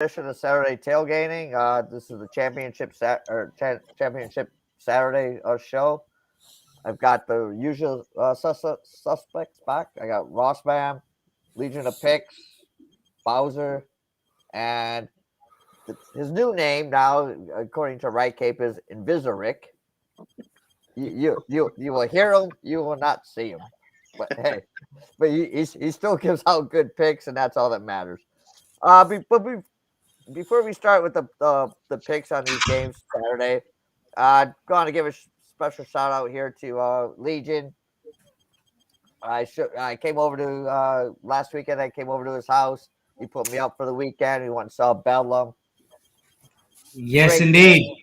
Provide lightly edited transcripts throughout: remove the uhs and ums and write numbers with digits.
edition of Saturday Tailgating. This is the championship Saturday show. I've got the usual suspects back. I got Rossman, Legion of Picks, Bowser, and his new name now, according to Right Cape, is Invisoric. You will hear him, you will not see him. But hey, but he still gives out good picks, and that's all that matters. Before we start with the picks on these games Saturday, going to give a special shout out here to Legion. I came over to last weekend. I came over to his house. He put me up for the weekend. We went and saw Bedlam. Yes, Great indeed. game,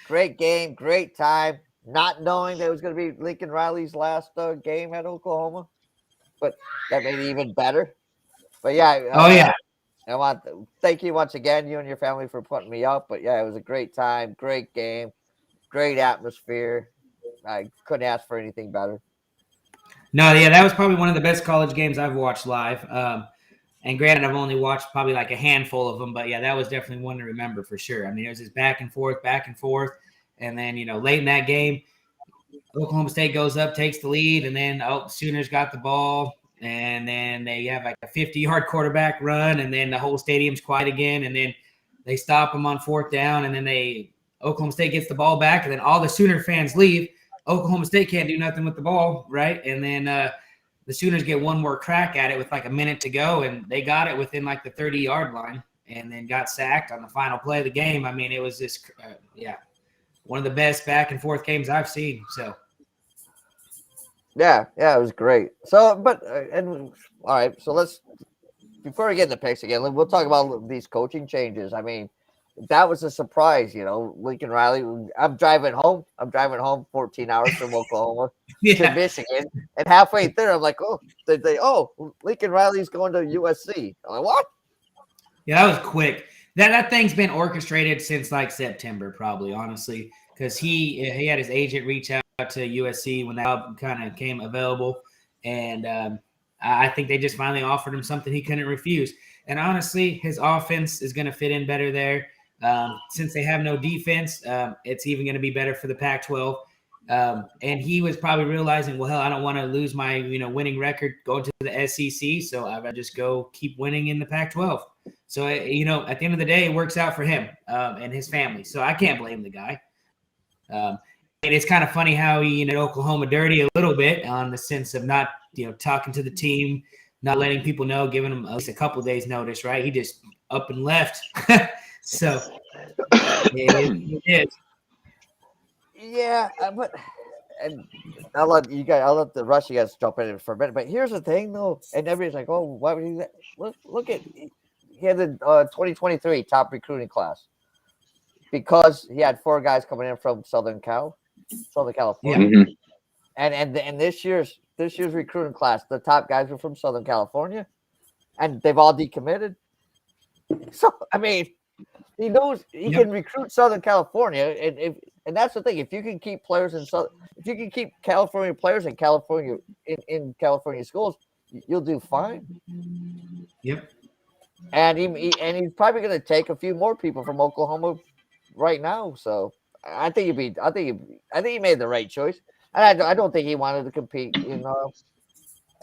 great game, great time. Not knowing that it was going to be Lincoln Riley's last game at Oklahoma, but that made it even better. But yeah, Oh yeah. I want to thank you once again, you and your family, for putting me up. But yeah, it was a great time, great game, great atmosphere. I couldn't ask for anything better. No, yeah, that was probably one of the best college games I've watched live. And granted, I've only watched probably like a handful of them, but yeah, that was definitely one to remember for sure. I mean, it was just back and forth, and then late in that game, Oklahoma State goes up, takes the lead, and then Sooners got the ball, and then they have like a 50-yard quarterback run, and then the whole stadium's quiet again, and then they stop them on fourth down, and then Oklahoma State gets the ball back, and then all the Sooner fans leave. Oklahoma State can't do nothing with the ball, right? And then the Sooners get one more crack at it with like a minute to go, and they got it within like the 30-yard line, and then got sacked on the final play of the game. I mean, it was just, one of the best back and forth games I've seen. So. Yeah, it was great. So, but all right. So before we get into picks again, we'll talk about these coaching changes. I mean, that was a surprise, Lincoln Riley. I'm driving home 14 hours from Oklahoma to Michigan, and halfway there, I'm like, Lincoln Riley's going to USC. I'm like, what? Yeah, that was quick. That thing's been orchestrated since like September, probably, honestly, because he had his agent reach out to USC when that job kind of came available, and I think they just finally offered him something he couldn't refuse. And honestly, his offense is going to fit in better there. Since they have no defense, it's even going to be better for the Pac-12. And he was probably realizing, well, hell, I don't want to lose my winning record going to the SEC, so I'd rather just go keep winning in the Pac-12. So at the end of the day, it works out for him and his family. So I can't blame the guy. And it's kind of funny how he Oklahoma dirty a little bit on the sense of not talking to the team, not letting people know, giving them at least a couple of days notice, right? He just up and left. So it is. Yeah, and I'll let the rest of you guys jump in for a minute. But here's the thing, though, and everybody's like, "Oh, why would he?" Look at he had the 2023 top recruiting class because he had 4 guys coming in from Southern California, Yeah. and this year's recruiting class, the top guys were from Southern California, and they've all decommitted. So I mean, he knows he can recruit Southern California, and that's the thing. If you can keep players if you can keep California players in California in California schools, you'll do fine. Yep. And he's probably going to take a few more people from Oklahoma right now. So I think he made the right choice. And I don't think he wanted to compete in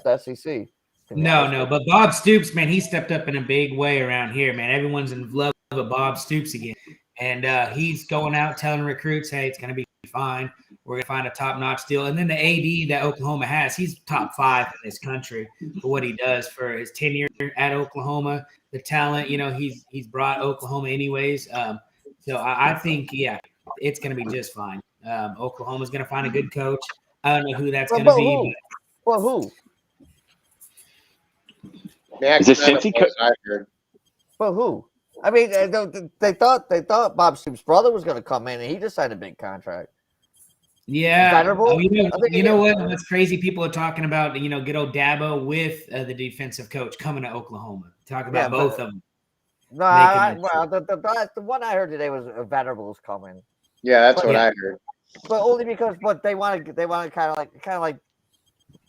the SEC. No, but Bob Stoops, man, he stepped up in a big way around here, man. Everyone's in love with Bob Stoops again. And he's going out telling recruits, hey, it's going to be fine. We're going to find a top-notch deal. And then the AD that Oklahoma has, he's top 5 in this country for what he does for his tenure at Oklahoma. The talent, he's brought Oklahoma anyways. So I think, it's going to be just fine. Oklahoma's going to find a good coach. I don't know who that's going to be. Well, who? Is this Cincy? I heard. Well, who? I mean, they thought Bob Stoops' brother was going to come in, and he just signed a big contract. Yeah, you know what? What's crazy? People are talking about good old Dabo with the defensive coach coming to Oklahoma. Talk about both of them. No, the one I heard today was Venables coming. Yeah, that's what I heard. But only because they want to kind of like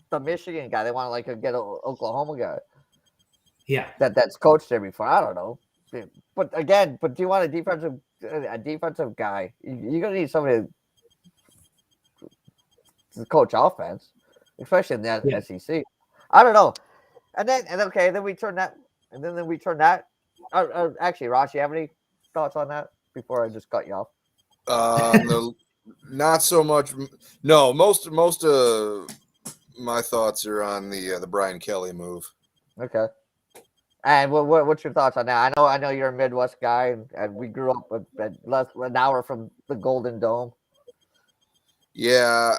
the Michigan guy. They want to get an Oklahoma guy. Yeah, that's coached there before. I don't know. But again, do you want a defensive guy? You're gonna need somebody to coach offense, especially in the SEC. I don't know. Then we turn that, Actually, Ross, you have any thoughts on that before I just cut you off? Not so much. No, most of my thoughts are on the Brian Kelly move. Okay. And what's your thoughts on that? I know you're a Midwest guy, and we grew up at less than an hour from the Golden Dome. Yeah,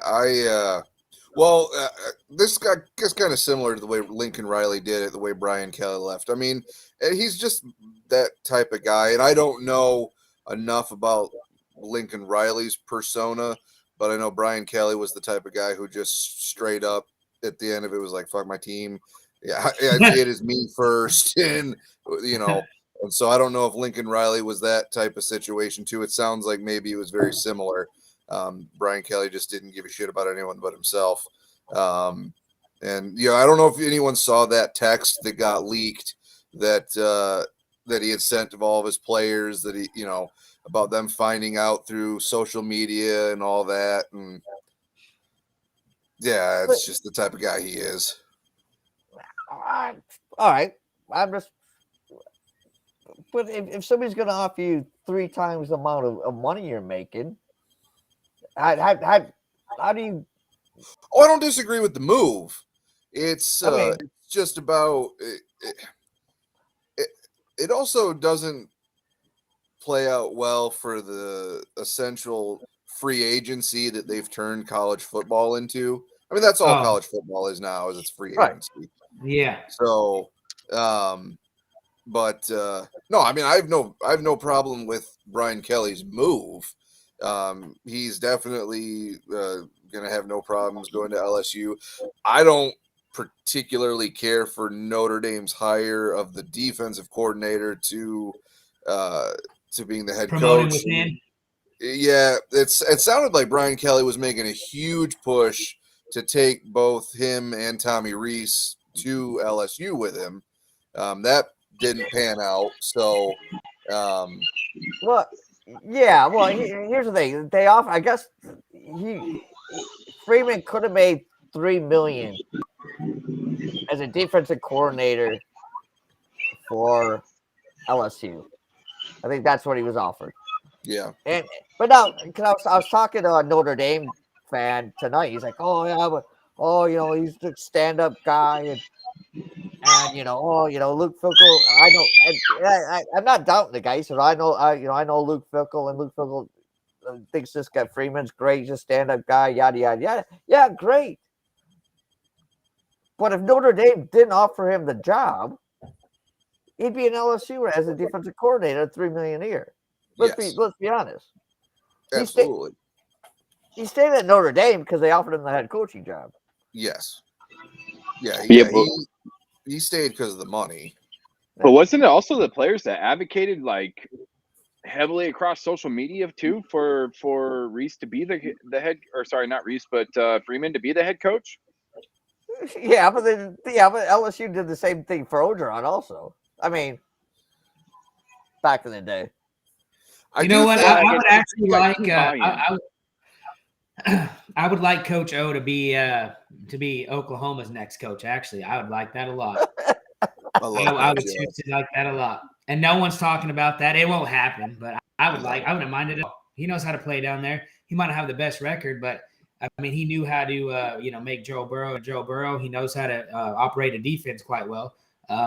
this gets kind of similar to the way Lincoln Riley did it, the way Brian Kelly left. I mean, he's just that type of guy, and I don't know enough about Lincoln Riley's persona, but I know Brian Kelly was the type of guy who just straight up at the end of it was like, fuck my team. Yeah, it is me first. And, and so I don't know if Lincoln Riley was that type of situation too. It sounds like maybe it was very similar. Brian Kelly just didn't give a shit about anyone but himself. And, I don't know if anyone saw that text that got leaked that he had sent to all of his players that he, about them finding out through social media and all that. And yeah, it's just the type of guy he is. All right. But if somebody's going to offer you 3 times the amount of money you're making, how do you? Oh, I don't disagree with the move. It's just about it also doesn't play out well for the essential free agency that they've turned college football into. I mean, that's all college football is now, is it's free agency. Yeah. So, no, I mean, I have no problem with Brian Kelly's move. He's definitely going to have no problems going to LSU. I don't particularly care for Notre Dame's hire of the defensive coordinator to being the head coach. Within. Yeah, it sounded like Brian Kelly was making a huge push to take both him and Tommy Rees to LSU with him. That didn't pan out. So, here's the thing. They offer. I guess Freeman could have made $3 million as a defensive coordinator for LSU. I think that's what he was offered. Yeah. But now, I was talking to a Notre Dame fan tonight. He's like, he's the stand-up guy, and Luke Fickell. I'm not doubting the guy. He said, I know Luke Fickell, and Luke Fickell thinks this guy Freeman's great. He's a stand-up guy. Yada yada yada. Yeah, great. But if Notre Dame didn't offer him the job, he'd be in LSU as a defensive coordinator at $3 million a year. Let's be honest. Absolutely. He stayed at Notre Dame because they offered him the head coaching job. Yes. Yeah. He stayed because of the money. But wasn't it also the players that advocated like heavily across social media too for Rees to be the head, or sorry, not Rees, but Freeman to be the head coach? Yeah, but LSU did the same thing for Orgeron also. I mean, back in the day. I would actually like I would like Coach O to be Oklahoma's next coach. Actually, I would like that a lot. I would seriously like that a lot. And no one's talking about that. It won't happen, but I wouldn't mind it at all. He knows how to play down there. He might not have the best record, but I mean, he knew how to make Joe Burrow. He knows how to operate a defense quite well.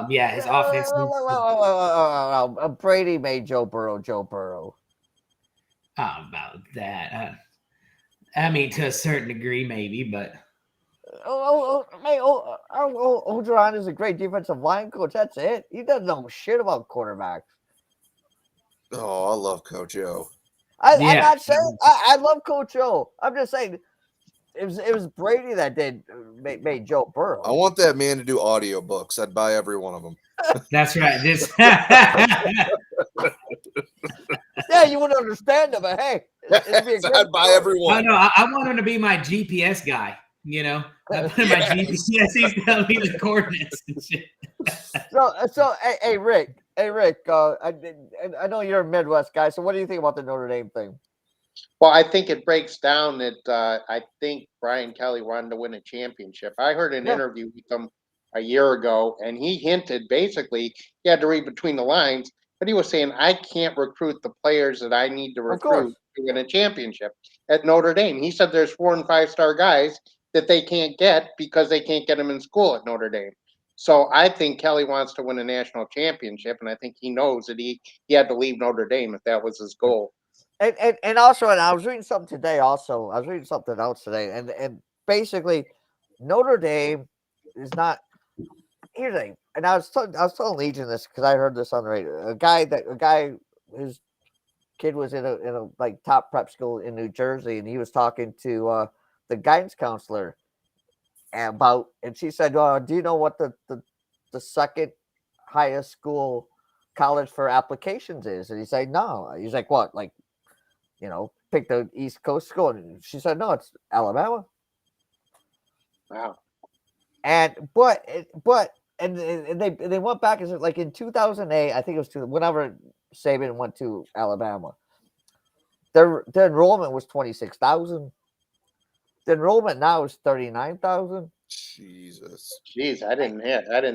His offense. Brady made Joe Burrow. How about that? I mean, to a certain degree, maybe, but. Orgeron is a great defensive line coach. That's it. He doesn't know shit about quarterbacks. Oh, I love Coach O. I'm not saying I love Coach O. I'm just saying it was Brady that made Joe Burrow. I want that man to do audiobooks. I'd buy every one of them. That's right. Yeah, you wouldn't understand them, but hey, I'd buy every one. I want him to be my GPS guy. I put in my GPS, he's telling me the coordinates and shit. Hey, Rick. I know you're a Midwest guy. So, what do you think about the Notre Dame thing? Well, I think it breaks down that I think Brian Kelly wanted to win a championship. I heard an interview with him a year ago, and he hinted basically he had to read between the lines, but he was saying, I can't recruit the players that I need to recruit to win a championship at Notre Dame. He said there's 4 and 5-star guys that they can't get because they can't get them in school at Notre Dame. So I think Kelly wants to win a national championship, and I think he knows that he had to leave Notre Dame if that was his goal. And also, and I was reading something today. Also, I was reading something else today, and basically, Notre Dame is not. Here's a, and I was telling Legion this because I heard this on the radio. A guy, his kid was in a like top prep school in New Jersey, and he was talking to the guidance counselor about, and she said, "Do you know what the second highest school college for applications is?" And he said, "No." He's like, "What? Like, pick the East Coast school?" And she said, "No, it's Alabama." Wow. And they went back and said, like in 2008, I think it was whenever Saban went to Alabama, their enrollment was 26,000. The enrollment now is 39,000. Jesus. Jeez, I didn't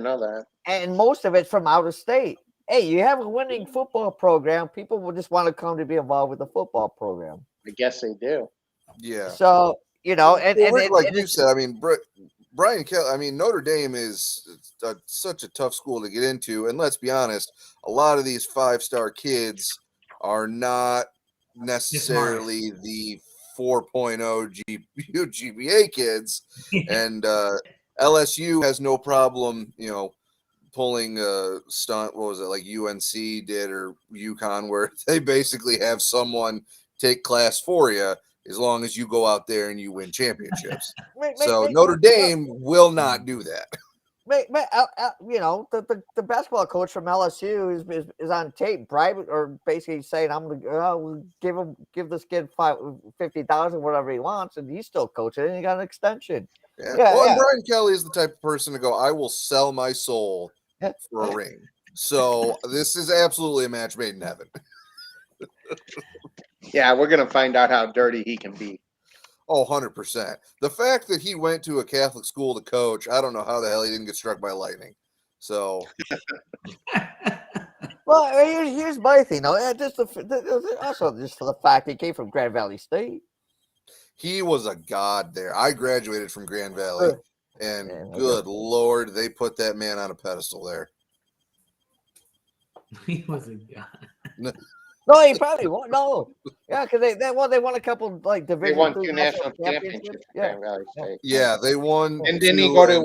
know that. And most of it's from out of state. Hey, you have a winning football program. People will just want to come to be involved with the football program. I guess they do. Yeah. So, Rick, like you said, I mean, Brian Kelly, I mean, Notre Dame is such a tough school to get into. And let's be honest, a lot of these 5-star kids are not necessarily the 4.0 GPA kids. And LSU has no problem, pulling a stunt. What was it, like UNC did or UConn, where they basically have someone take class for you as long as you go out there and you win championships. So Notre Dame will not do that. The basketball coach from LSU is on tape, private, or basically saying, "I'm gonna give this kid $50,000, whatever he wants," and he's still coaching, and he got an extension. And Brian Kelly is the type of person to go, "I will sell my soul for a ring." So this is absolutely a match made in heaven. Yeah, we're going to find out how dirty he can be. Oh, 100%. The fact that he went to a Catholic school to coach, I don't know how the hell he didn't get struck by lightning. So. Well, here's my thing. Also, just for the fact he came from Grand Valley State. He was a god there. I graduated from Grand Valley, and good Lord, they put that man on a pedestal there. He was a god. No, he probably won't. No, yeah, because they won a couple like division. They won 2 national championships. Yeah, they won. And didn't he go to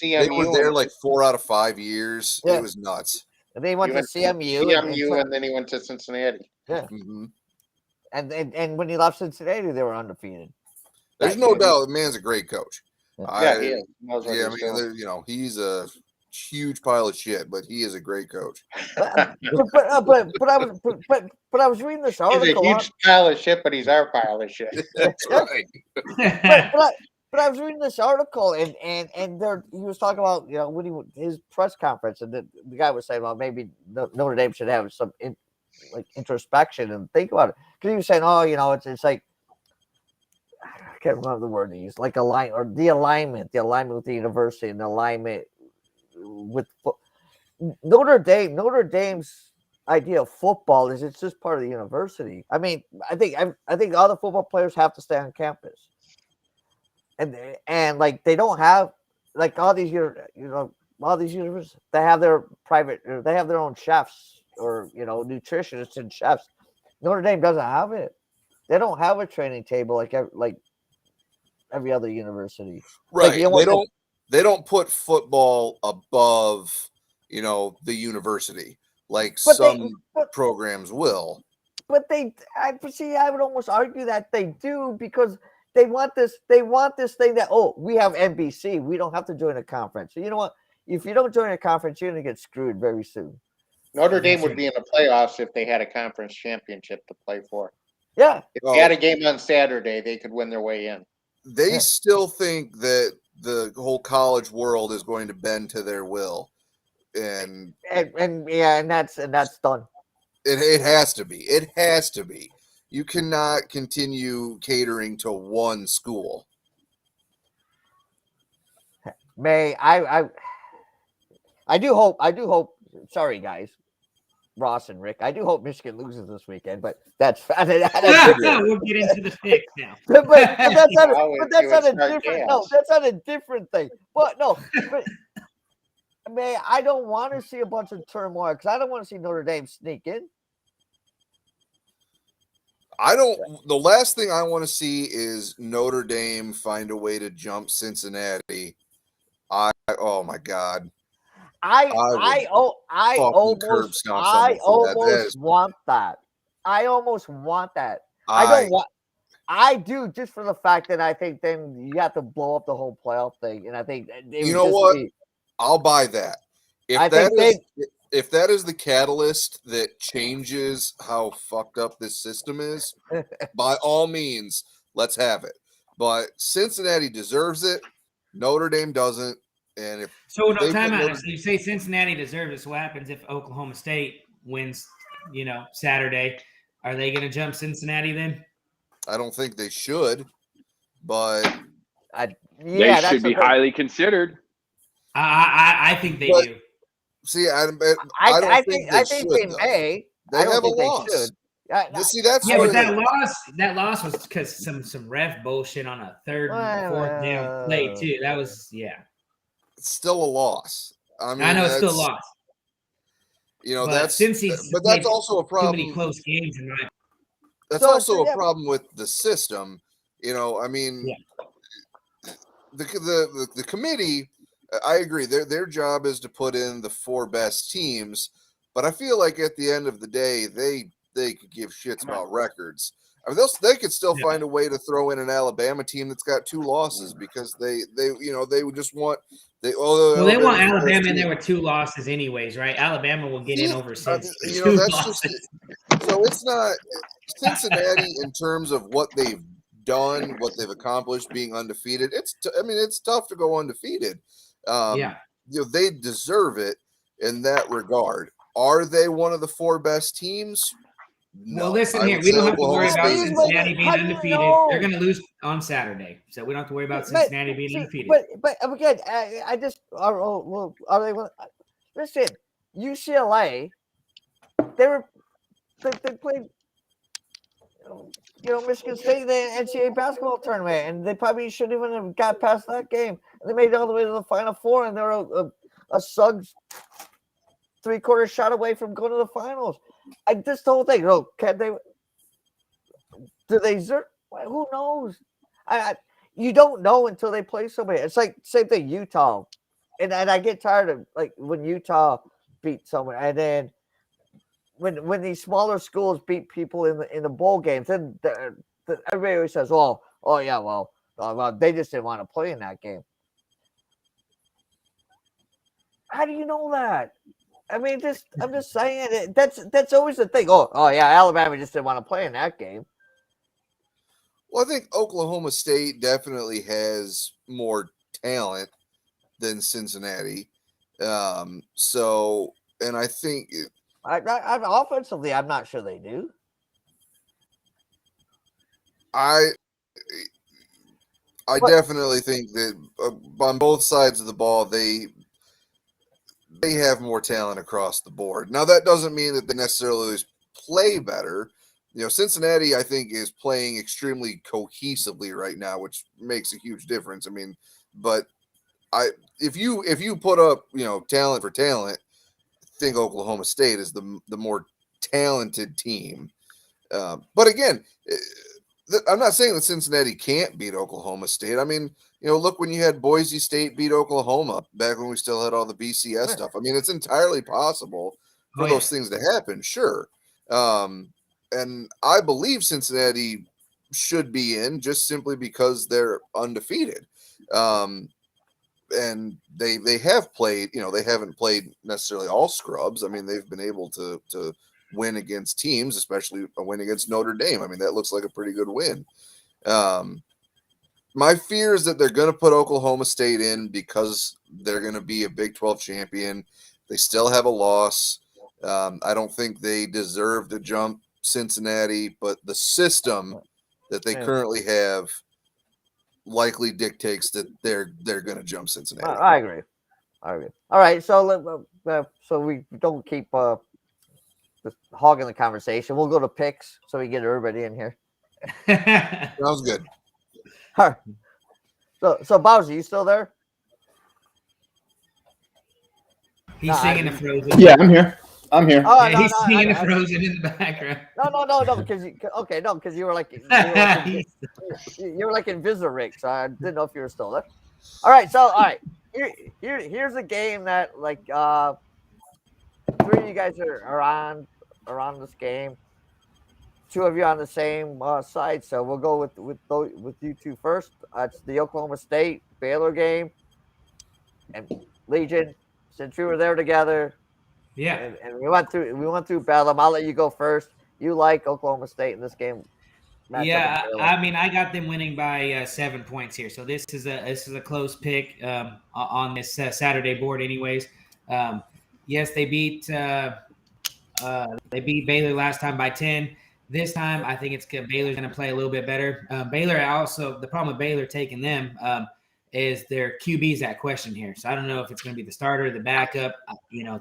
CMU? They were there like 4 out of 5 years. Yeah. It was nuts. And they went to CMU. And then he went to Cincinnati. Yeah. Mm-hmm. And when he left Cincinnati, they were undefeated. There's no doubt the man's a great coach. Yeah, he is. I mean, he's a huge pile of shit, but he is a great coach. But I was reading this article. He's a huge pile of shit, but he's our pile of shit. That's right. But I was reading this article, and there he was talking about when his press conference, and the guy was saying, well, maybe Notre Dame should have some introspection and think about it, because he was saying, it's like, I can't remember the word he used, like the alignment with the university and the alignment with Notre Dame's idea of football is it's just part of the university. I mean, I think all the football players have to stay on campus, and like they don't have like all these universities. They have their own chefs or nutritionists and chefs. Notre Dame doesn't have it. They don't have a training table like every other university. Right. Like, they don't put football above, the university like programs will. But I would almost argue that they do, because they want this thing that, we have NBC. We don't have to join a conference. So you know what? If you don't join a conference, you're going to get screwed very soon. Notre Dame would be in the playoffs if they had a conference championship to play for. Yeah. If they had a game on Saturday, they could win their way in. They still think that the whole college world is going to bend to their will. and and that's done. it has to be. It has to be. You cannot continue catering to one school. I do hope. Sorry, guys, Ross and Rick. I do hope Michigan loses this weekend, but that's We'll get into the picks now. but that's not. Oh, But that's it not would a start different. No, chaos. that's not a different thing. But no, but I don't want to see a bunch of turmoil because I don't want to see Notre Dame sneak in. The last thing I want to see is Notre Dame find a way to jump Cincinnati. Oh my God. I fucking curb almost stomp someone for that. That is- want that. I almost want that. I I don't want. I do just for the fact that I think then you have to blow up the whole playoff thing, and I think You know what? I'll buy that. If that is the catalyst that changes how fucked up this system is, by all means, let's have it. But Cincinnati deserves it. Notre Dame doesn't. And if So they time put out. Notre- So you say Cincinnati deserves it. So what happens if Oklahoma State wins? Saturday. Are they going to jump Cincinnati then? I don't think they should, but They should be highly considered. I think they But- do. see, I don't I think think they should. they though. may. They I don't have a think they loss. should. See, that's Yeah, what but that loss was because some ref bullshit on a third and fourth down play too. That was it's still a loss. I mean, I know it's still a that's- loss. That's Cincy's but that's played also a too problem. many close games in my. That's So- also so, a yeah. problem with the system. I mean, the committee. I agree. Their job is to put in the 4 best teams, but I feel like at the end of the day, they could give shits about records. I mean, they could still find a way to throw in an Alabama team that's got 2 losses because they would just want They want Alabama's the best Alabama in team. there with 2 losses anyways, right? Alabama will get in over since that's just so it's not Cincinnati in terms of what they've done, what they've accomplished, being undefeated. It's tough to go undefeated. They deserve it in that regard. Are they one of the 4 best teams? No. Well, listen here. We don't have to worry about Cincinnati being undefeated. They're going to lose on Saturday, so we don't have to worry about Cincinnati being undefeated. But again, I just are they? Listen, UCLA, they played. Michigan State in the NCAA basketball tournament, and they probably shouldn't even have got past that game. They made it all the way to the Final Four, and they're a Suggs 3/4 shot away from going to the finals. This whole thing. Can they? Do they? Who knows? You don't know until they play somebody. It's like same thing. Utah, and I get tired of like when Utah beat someone, and then when these smaller schools beat people in the bowl games, then everybody always says, "Oh yeah, well, they just didn't want to play in that game." How do you know that? I mean, I'm just saying that's always the thing. Oh yeah, Alabama just didn't want to play in that game. Well, I think Oklahoma State definitely has more talent than Cincinnati. And I think Offensively, I'm not sure they do. I definitely think that on both sides of the ball, they have more talent across the board. Now, that doesn't mean that they necessarily always play better. Cincinnati, I think, is playing extremely cohesively right now, which makes a huge difference. I mean, but if you put up, talent for talent, I think Oklahoma State is the more talented team. But again, I'm not saying that Cincinnati can't beat Oklahoma State. I mean, look when you had Boise State beat Oklahoma back when we still had all the BCS stuff. I mean, it's entirely possible for those things to happen, sure. And I believe Cincinnati should be in just simply because they're undefeated. And they have played, they haven't played necessarily all scrubs. I mean, they've been able to win against teams, especially a win against Notre Dame. I mean, that looks like a pretty good win. My fear is that they're going to put Oklahoma State in because they're going to be a Big 12 champion. They still have a loss. I don't think they deserve to jump Cincinnati, but the system that they currently have likely dictates that they're going to jump Cincinnati. I agree. All right. So so we don't keep just hogging the conversation. We'll go to picks so we get everybody in here. Sounds good. All right. So Bowser, you still there? He's singing the Frozen. Yeah, I'm here. Oh, Yeah, no, he's no, singing the Frozen in the background. No, because you were like you were like Invisirick, so I didn't know if you were still there. All right, here's a game that like three of you guys are on this game. Two of you on the same side, so we'll go with you two first. It's the Oklahoma State Baylor game, and Legion. Since we were there together, Yeah, and we went through Bellum. I'll let you go first. You like Oklahoma State in this game? yeah. I mean, I got them winning by 7 points here. So this is a close pick on this Saturday board, anyways. Yes, they beat Baylor last time by 10. This time, I think Baylor's going to play a little bit better. Baylor also, the problem with Baylor taking them is their QB's at question here. So I don't know if it's going to be the starter, the backup.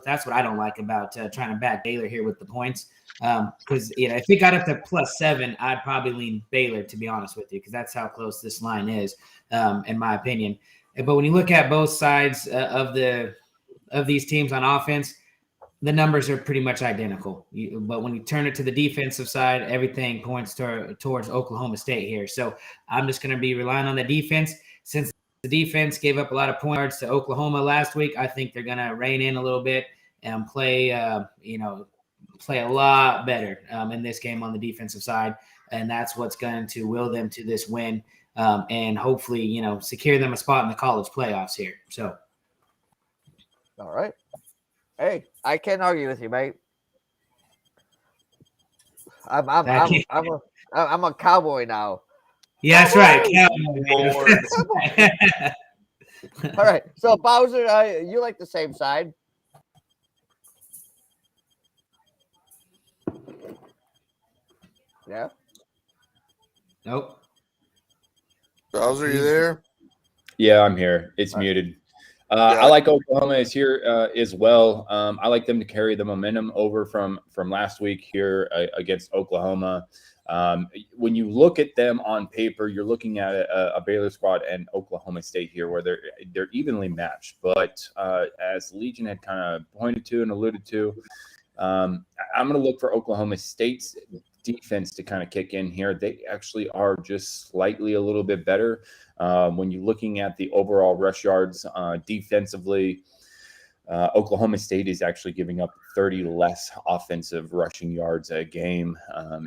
That's what I don't like about trying to back Baylor here with the points. Because if it got up to +7, I'd probably lean Baylor, to be honest with you, because that's how close this line is, in my opinion. But when you look at both sides of these teams on offense, the numbers are pretty much identical. But when you turn it to the defensive side, everything points towards Oklahoma State here. So I'm just going to be relying on the defense. Since the defense gave up a lot of points to Oklahoma last week, I think they're going to rein in a little bit and play a lot better in this game on the defensive side. And that's what's going to will them to this win and hopefully, secure them a spot in the college playoffs here. So. All right. Hey, I can't argue with you, mate. I'm a cowboy now. Yeah, that's right. All right. So Bowser, you like the same side? Yeah. Nope. Bowser, you there? Yeah, I'm here. It's muted. I like Oklahoma is here as well. I like them to carry the momentum over from last week here against Oklahoma. When you look at them on paper, you're looking at a Baylor squad and Oklahoma State here, where they're evenly matched. But as Legion had kind of pointed to and alluded to, I'm going to look for Oklahoma State's defense to kind of kick in here. They actually are just slightly a little bit better. When you're looking at the overall rush yards defensively, Oklahoma State is actually giving up 30 less offensive rushing yards a game,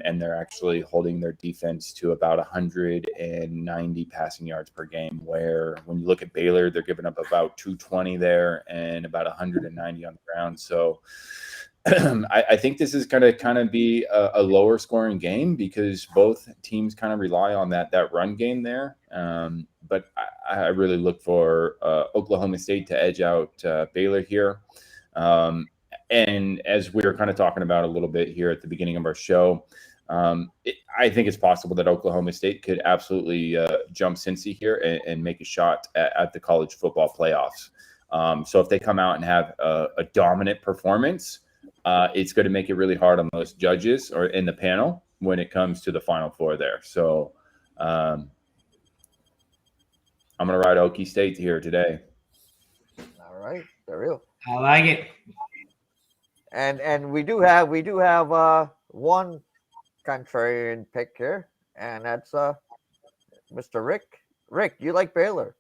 and they're actually holding their defense to about 190 passing yards per game, where when you look at Baylor, they're giving up about 220 there and about 190 on the ground. So I think this is going to kind of be a lower scoring game because both teams kind of rely on that run game there. But I really look for Oklahoma State to edge out Baylor here. And as we were kind of talking about a little bit here at the beginning of our show, I think it's possible that Oklahoma State could absolutely jump Cincy here and make a shot at the college football playoffs. So if they come out and have a dominant performance, it's going to make it really hard on those judges or in the panel when it comes to the Final Four there. So I'm going to ride Okie State here today. All right, they're real. I like it. And we do have one contrarian pick here, and that's Mr. Rick. Rick, you like Baylor?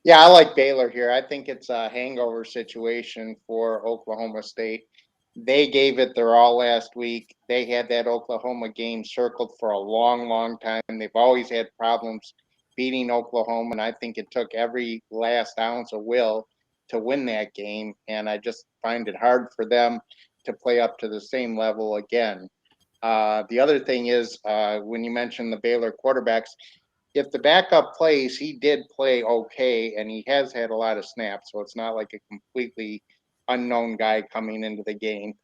Yeah, I like Baylor here. I think it's a hangover situation for Oklahoma State. They gave it their all last week. They had that Oklahoma game circled for a long, long time. They've always had problems beating Oklahoma, and I think it took every last ounce of will to win that game. And I just find it hard for them to play up to the same level again. The other thing is, when you mentioned the Baylor quarterbacks, if the backup plays, he did play okay, and he has had a lot of snaps, so it's not like a completely unknown guy coming into the game.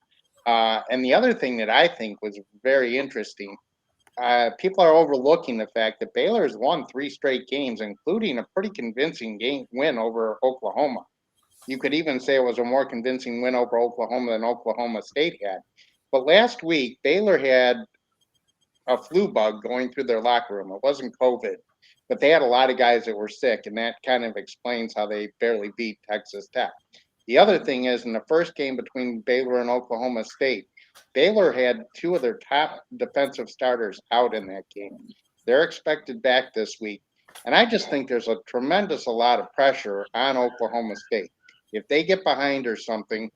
And the other thing that I think was very interesting, people are overlooking the fact that Baylor has won 3 straight games, including a pretty convincing win over Oklahoma. You could even say it was a more convincing win over Oklahoma than Oklahoma State had. But last week, Baylor had a flu bug going through their locker room. It wasn't COVID, but they had a lot of guys that were sick, and that kind of explains how they barely beat Texas Tech. The other thing is, in the first game between Baylor and Oklahoma State, Baylor had 2 of their top defensive starters out in that game. They're expected back this week. And I just think there's a tremendous lot of pressure on Oklahoma State. If they get behind or something,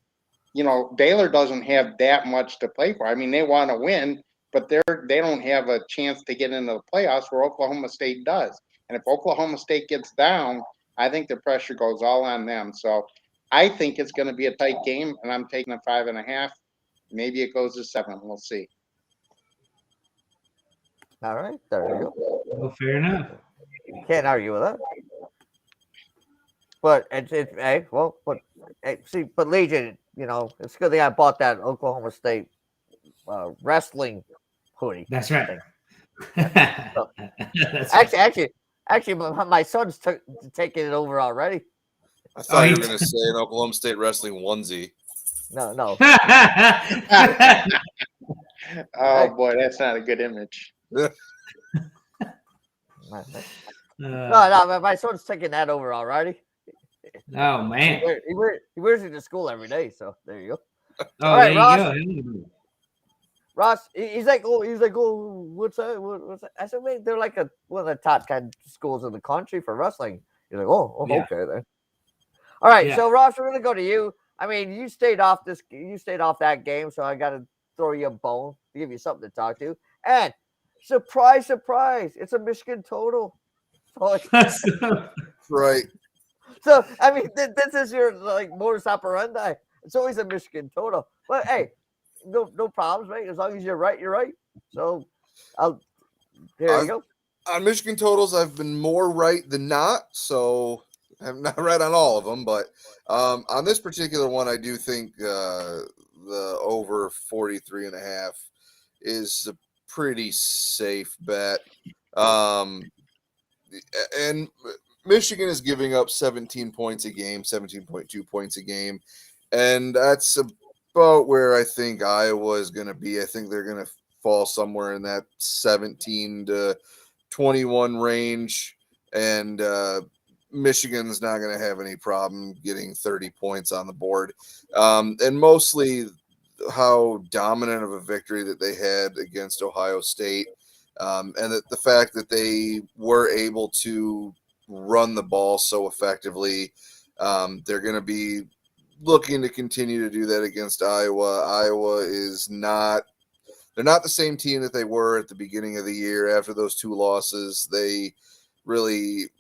Baylor doesn't have that much to play for. I mean, they want to win, but they don't have a chance to get into the playoffs where Oklahoma State does. And if Oklahoma State gets down, I think the pressure goes all on them. So I think it's going to be a tight game, and I'm taking a 5.5. Maybe it goes to 7. We'll see. All right, there you go. Well, fair enough. Can't argue with that. But but Legion, it's good thing I bought that Oklahoma State wrestling hoodie. That's right. So, That's right. actually, my son's taking it over already. I thought you were going to say an Oklahoma State wrestling onesie. No. Oh boy, that's not a good image. No, my son's taking that over already. Oh man. He wears it to school every day, so there you go. Oh, All right, there you go. Ross, he's like, what's that? What's that? I said, wait, they're like one of the top 10 schools in the country for wrestling. He's like, Yeah. okay then. All right, Yeah. so Ross, we're gonna go to you. I mean, you stayed off that game, so I got to throw you a bone to give you something to talk to. And surprise, it's a Michigan total. Right. So I mean, this is your modus operandi. It's always a Michigan total. But hey, no problems, right? As long as you're right, you're right. So here you go. On Michigan totals, I've been more right than not. So I'm not right on all of them, but on this particular one, I do think the over 43.5 is a pretty safe bet. And Michigan is giving up 17 points a game, 17.2 points a game. And that's about where I think Iowa is going to be. I think they're going to fall somewhere in that 17 to 21 range. And Michigan's not going to have any problem getting 30 points on the board. And mostly how dominant of a victory that they had against Ohio State. And that the fact that they were able to run the ball so effectively, they're going to be looking to continue to do that against Iowa. Iowa is not – they're not the same team that they were at the beginning of the year. After those 2 losses, they really –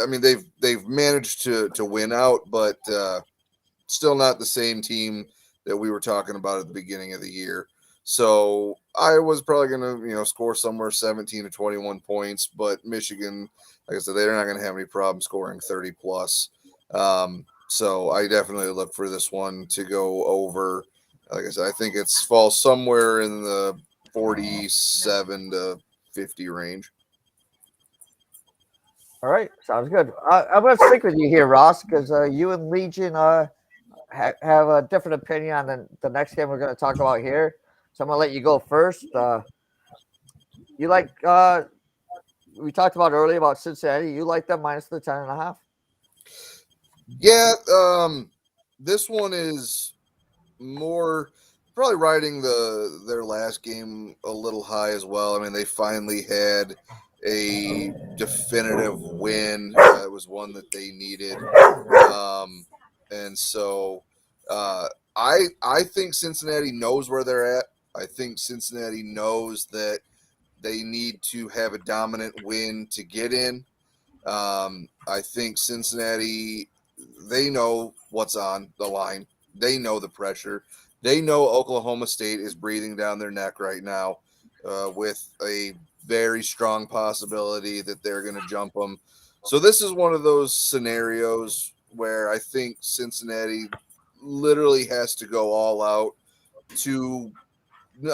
I mean, they've managed to win out, but still not the same team that we were talking about at the beginning of the year. So Iowa's probably going to, score somewhere 17 to 21 points, but Michigan, like I said, they're not going to have any problem scoring 30 plus. So I definitely look for this one to go over. Like I said, I think it falls somewhere in the 47 to 50 range. All right, sounds good. I'm going to stick with you here, Ross, because you and Legion have a different opinion on the next game we're going to talk about here. So I'm going to let you go first. You like we talked about earlier about Cincinnati. You like them minus the 10.5? Yeah, this one is more probably riding their last game a little high as well. I mean, they finally had a definitive win. It was one that they needed. And so I think Cincinnati knows where they're at. I think Cincinnati knows that they need to have a dominant win to get in. I think Cincinnati, they know what's on the line. They know the pressure. They know Oklahoma State is breathing down their neck right now with a very strong possibility that they're going to jump them. So this is one of those scenarios where I think Cincinnati literally has to go all out to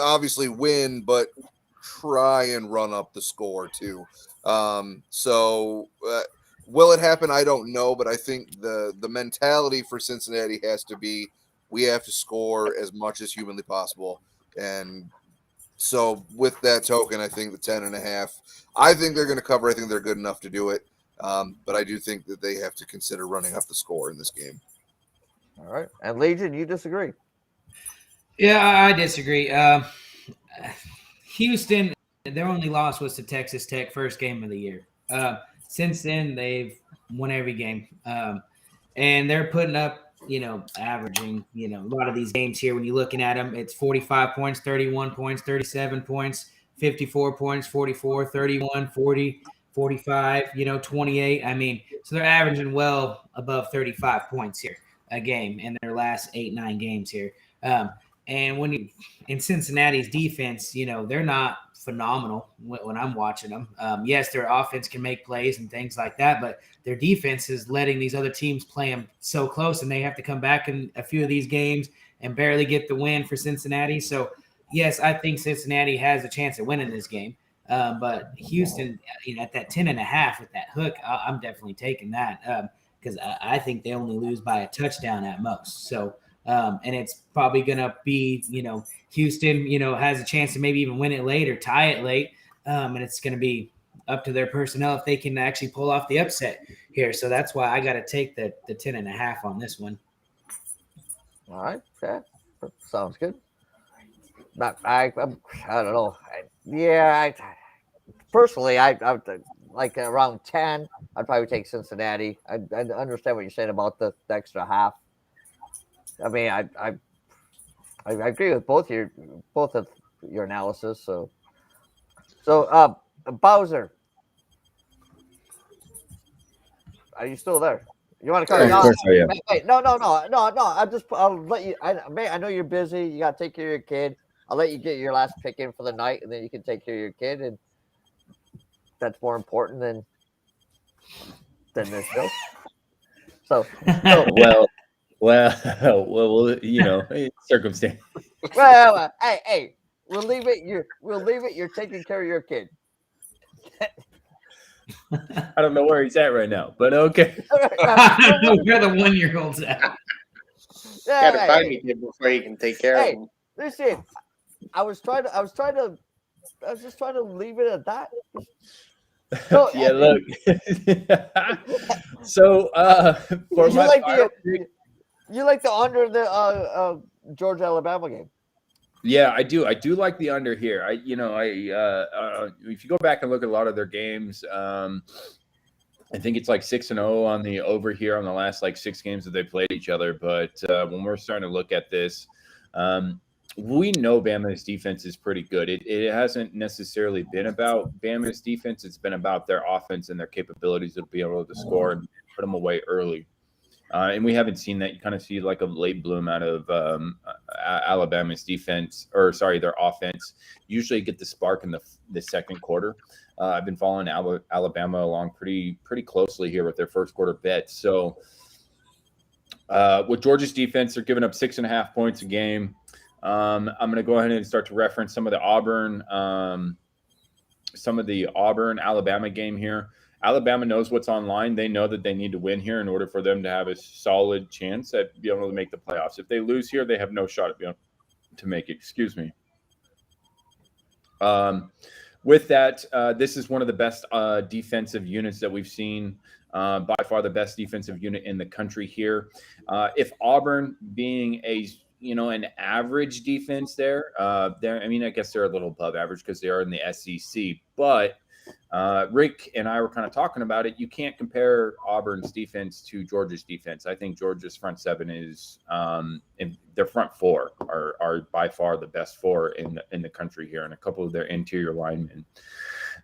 obviously win, but try and run up the score too. Will it happen? I don't know, but I think the mentality for Cincinnati has to be, we have to score as much as humanly possible. And so with that token, I think the 10.5, I think they're going to cover. I think they're good enough to do it. But I do think that they have to consider running up the score in this game. All right. And Legion, you disagree? Yeah, I disagree. Houston, their only loss was to Texas Tech, first game of the year. Since then, they've won every game. And they're putting up, averaging, a lot of these games here, when you're looking at them, it's 45 points, 31 points, 37 points, 54 points, 44, 31, 40, 45, 28. I mean, so they're averaging well above 35 points here a game in their last 8-9 games here. And when in Cincinnati's defense, they're not phenomenal when I'm watching them. Yes, their offense can make plays and things like that, but their defense is letting these other teams play them so close, and they have to come back in a few of these games and barely get the win for Cincinnati. So, yes, I think Cincinnati has a chance at winning this game. But Houston, at that 10.5 with that hook, I'm definitely taking that because I think they only lose by a touchdown at most. So, and it's probably going to be, Houston, has a chance to maybe even win it late or tie it late. And it's going to be up to their personnel if they can actually pull off the upset here. So that's why I got to take the 10.5 on this one. All right. Okay. Sounds good. I don't know. Personally, I like around 10, I'd probably take Cincinnati. I understand what you're saying about the extra half. I mean, I agree with both of your analysis. So Bowser, are you still there? You want to come? Of course I am. Wait, no. I'll let you. I know you're busy. You got to take care of your kid. I'll let you get your last pick in for the night, and then you can take care of your kid, and that's more important than this show. So well, circumstance. Well, hey, we'll leave it. You're taking care of your kid. I don't know where he's at right now, but okay. I don't know where the 1-year-old's at. Got to find me kid before you can take care of him. Listen, I was just trying to leave it at that. So, yeah, look. So for you like the under the Georgia Alabama game? Yeah, I do. I do like the under here. If you go back and look at a lot of their games, I think it's like 6-0 on the over here on the last 6 games that they played each other. But when we're starting to look at this, we know Bama's defense is pretty good. It hasn't necessarily been about Bama's defense. It's been about their offense and their capabilities to be able to score and put them away early. And we haven't seen that. You kind of see like a late bloom out of Alabama's defense, their offense. Usually get the spark in the second quarter. I've been following Alabama along pretty closely here with their first quarter bets. So with Georgia's defense, they're giving up 6.5 points a game. I'm going to go ahead and start to reference some of the Auburn Alabama game here. Alabama knows what's online. They know that they need to win here in order for them to have a solid chance at being able to make the playoffs. If they lose here, they have no shot at being able to make it. Excuse me. With that, this is one of the best defensive units that we've seen. By far the best defensive unit in the country here. If Auburn being an average defense there, I guess they're a little above average because they are in the SEC, but Rick and I were kind of talking about it. You can't compare Auburn's defense to Georgia's defense. I think Georgia's front seven is, and their front four are by far the best four in the country here, and a couple of their interior linemen.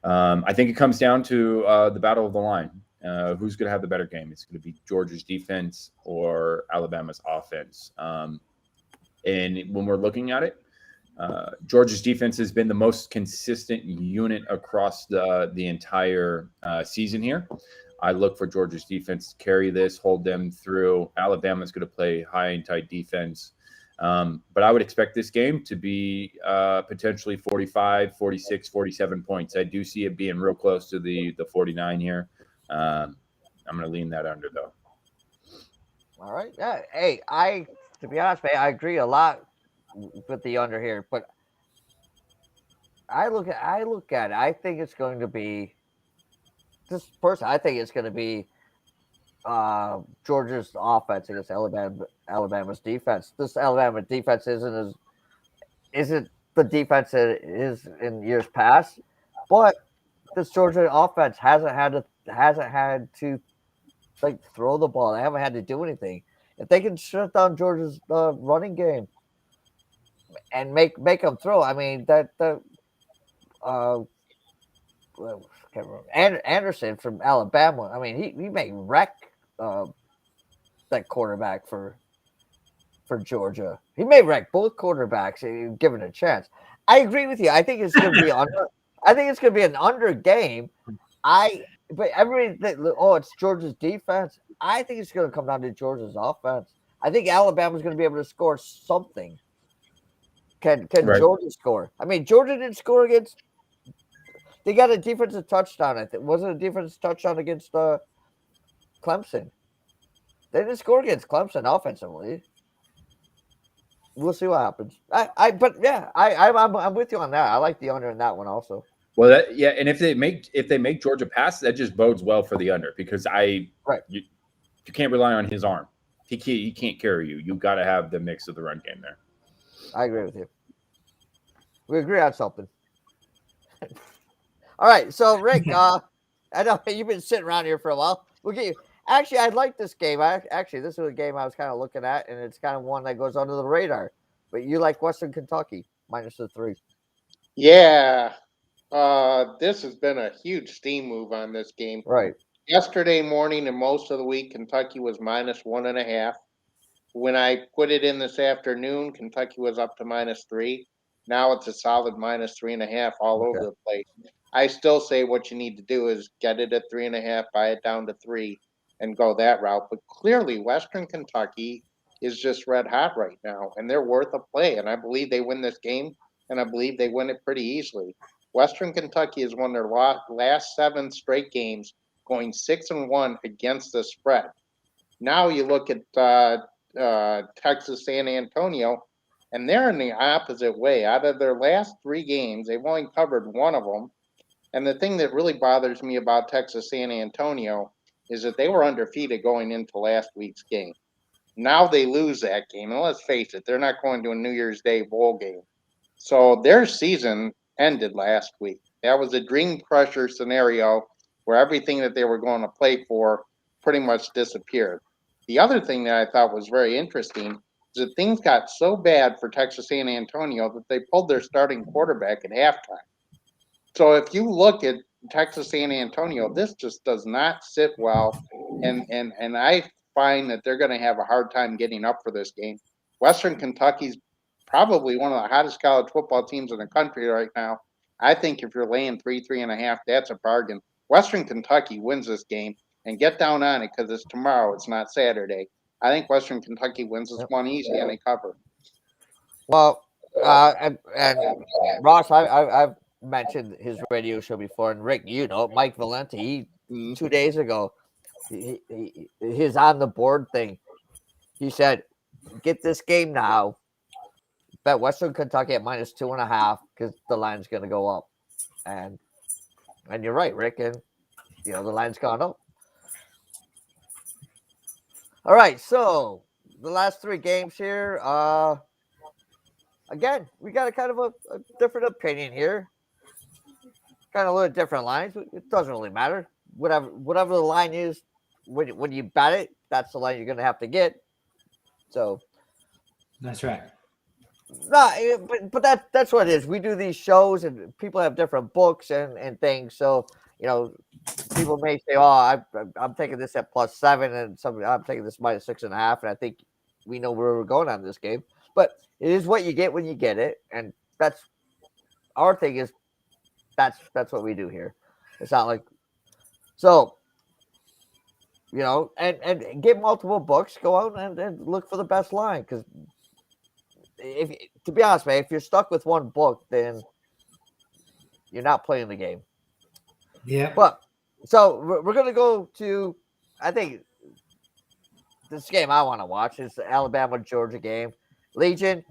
I think it comes down to the battle of the line. Who's going to have the better game? It's going to be Georgia's defense or Alabama's offense. And when we're looking at it, Georgia's defense has been the most consistent unit across the entire season here. I look for Georgia's defense to carry this, hold them through. Alabama's going to play high and tight defense. But I would expect this game to be potentially 45, 46, 47 points. I do see it being real close to the 49 here. I'm going to lean that under, though. All right. Yeah. Hey, to be honest, man, I agree a lot with the under here, but I look at it. I think it's going to be I think it's going to be Georgia's offense against Alabama's defense. This Alabama defense isn't the defense that it is in years past, but this Georgia offense hasn't had to like throw the ball. They haven't had to do anything. If they can shut down Georgia's running game and make them throw, I mean Anderson from Alabama. I mean, he may wreck that quarterback for Georgia. He may wreck both quarterbacks given a chance. I agree with you. I think it's going to be under. I think it's going to be an under game. But everybody, it's Georgia's defense. I think it's going to come down to Georgia's offense. I think Alabama's going to be able to score something. Can right. Georgia score? I mean, Georgia didn't score against. They got a defensive touchdown. I think wasn't a defensive touchdown against Clemson. They didn't score against Clemson offensively. We'll see what happens. I'm with you on that. I like the under in that one also. Well, and if they make Georgia pass, that just bodes well for the under because you can't rely on his arm. He can't carry you. You got to have the mix of the run game there. I agree with you. We agree on something. All right, so Rick, I know you've been sitting around here for a while. We'll get you. Actually, I like this game. This was a game I was kind of looking at, and it's kind of one that goes under the radar. But you like Western Kentucky -3. Yeah. This has been a huge steam move on this game. Right. Yesterday morning and most of the week, Kentucky was -1.5. When I put it in this afternoon, Kentucky was up to -3. Now it's a solid -3.5 all over the place. I still say what you need to do is get it at 3.5, buy it down to 3, and go that route. But clearly, Western Kentucky is just red hot right now, and they're worth a play. And I believe they win this game, and I believe they win it pretty easily. Western Kentucky has won their last 7 straight games, going 6-1 against the spread. Now you look at Texas San Antonio, and they're in the opposite way. Out of their last 3 games, they've only covered one of them. And the thing that really bothers me about Texas San Antonio is that they were undefeated going into last week's game. Now they lose that game. And let's face it, they're not going to a New Year's Day bowl game. So their season ended last week. That was a dream crusher scenario where everything that they were going to play for pretty much disappeared. The other thing that I thought was very interesting is that things got so bad for Texas San Antonio that they pulled their starting quarterback at halftime. So if you look at Texas San Antonio, this just does not sit well, and I find that they're going to have a hard time getting up for this game. Western Kentucky's probably one of the hottest college football teams in the country right now. I think if you're laying 3.5, that's a bargain. Western Kentucky wins this game, and get down on it because it's tomorrow. It's not Saturday. I think Western Kentucky wins this one easy, and they cover. Well, and Ross, I've mentioned his radio show before, and Rick, Mike Valenti, 2 days ago, his on the board thing. He said, "Get this game now. Bet Western Kentucky at -2.5 because the line's going to go up." And you're right, Rick, and the line's gone up. All right, so the last 3 games here. Again, we got a kind of a different opinion here. Kind of a little different lines. It doesn't really matter. Whatever the line is, when you bet it, that's the line you're going to have to get. So that's right. No, but that's what it is. We do these shows, and people have different books and things. So people may say, "Oh, I'm taking this at +7, and I'm taking this -6.5," and I think we know where we're going on this game. But it is what you get when you get it, and that's our thing. Is that's what we do here. It's not like so. you know, and get multiple books. Go out and look for the best line because if to be honest, man, if you're stuck with one book, then you're not playing the game. Yeah. But so we're gonna go to, I think this game I want to watch is the Alabama Georgia game. Legion,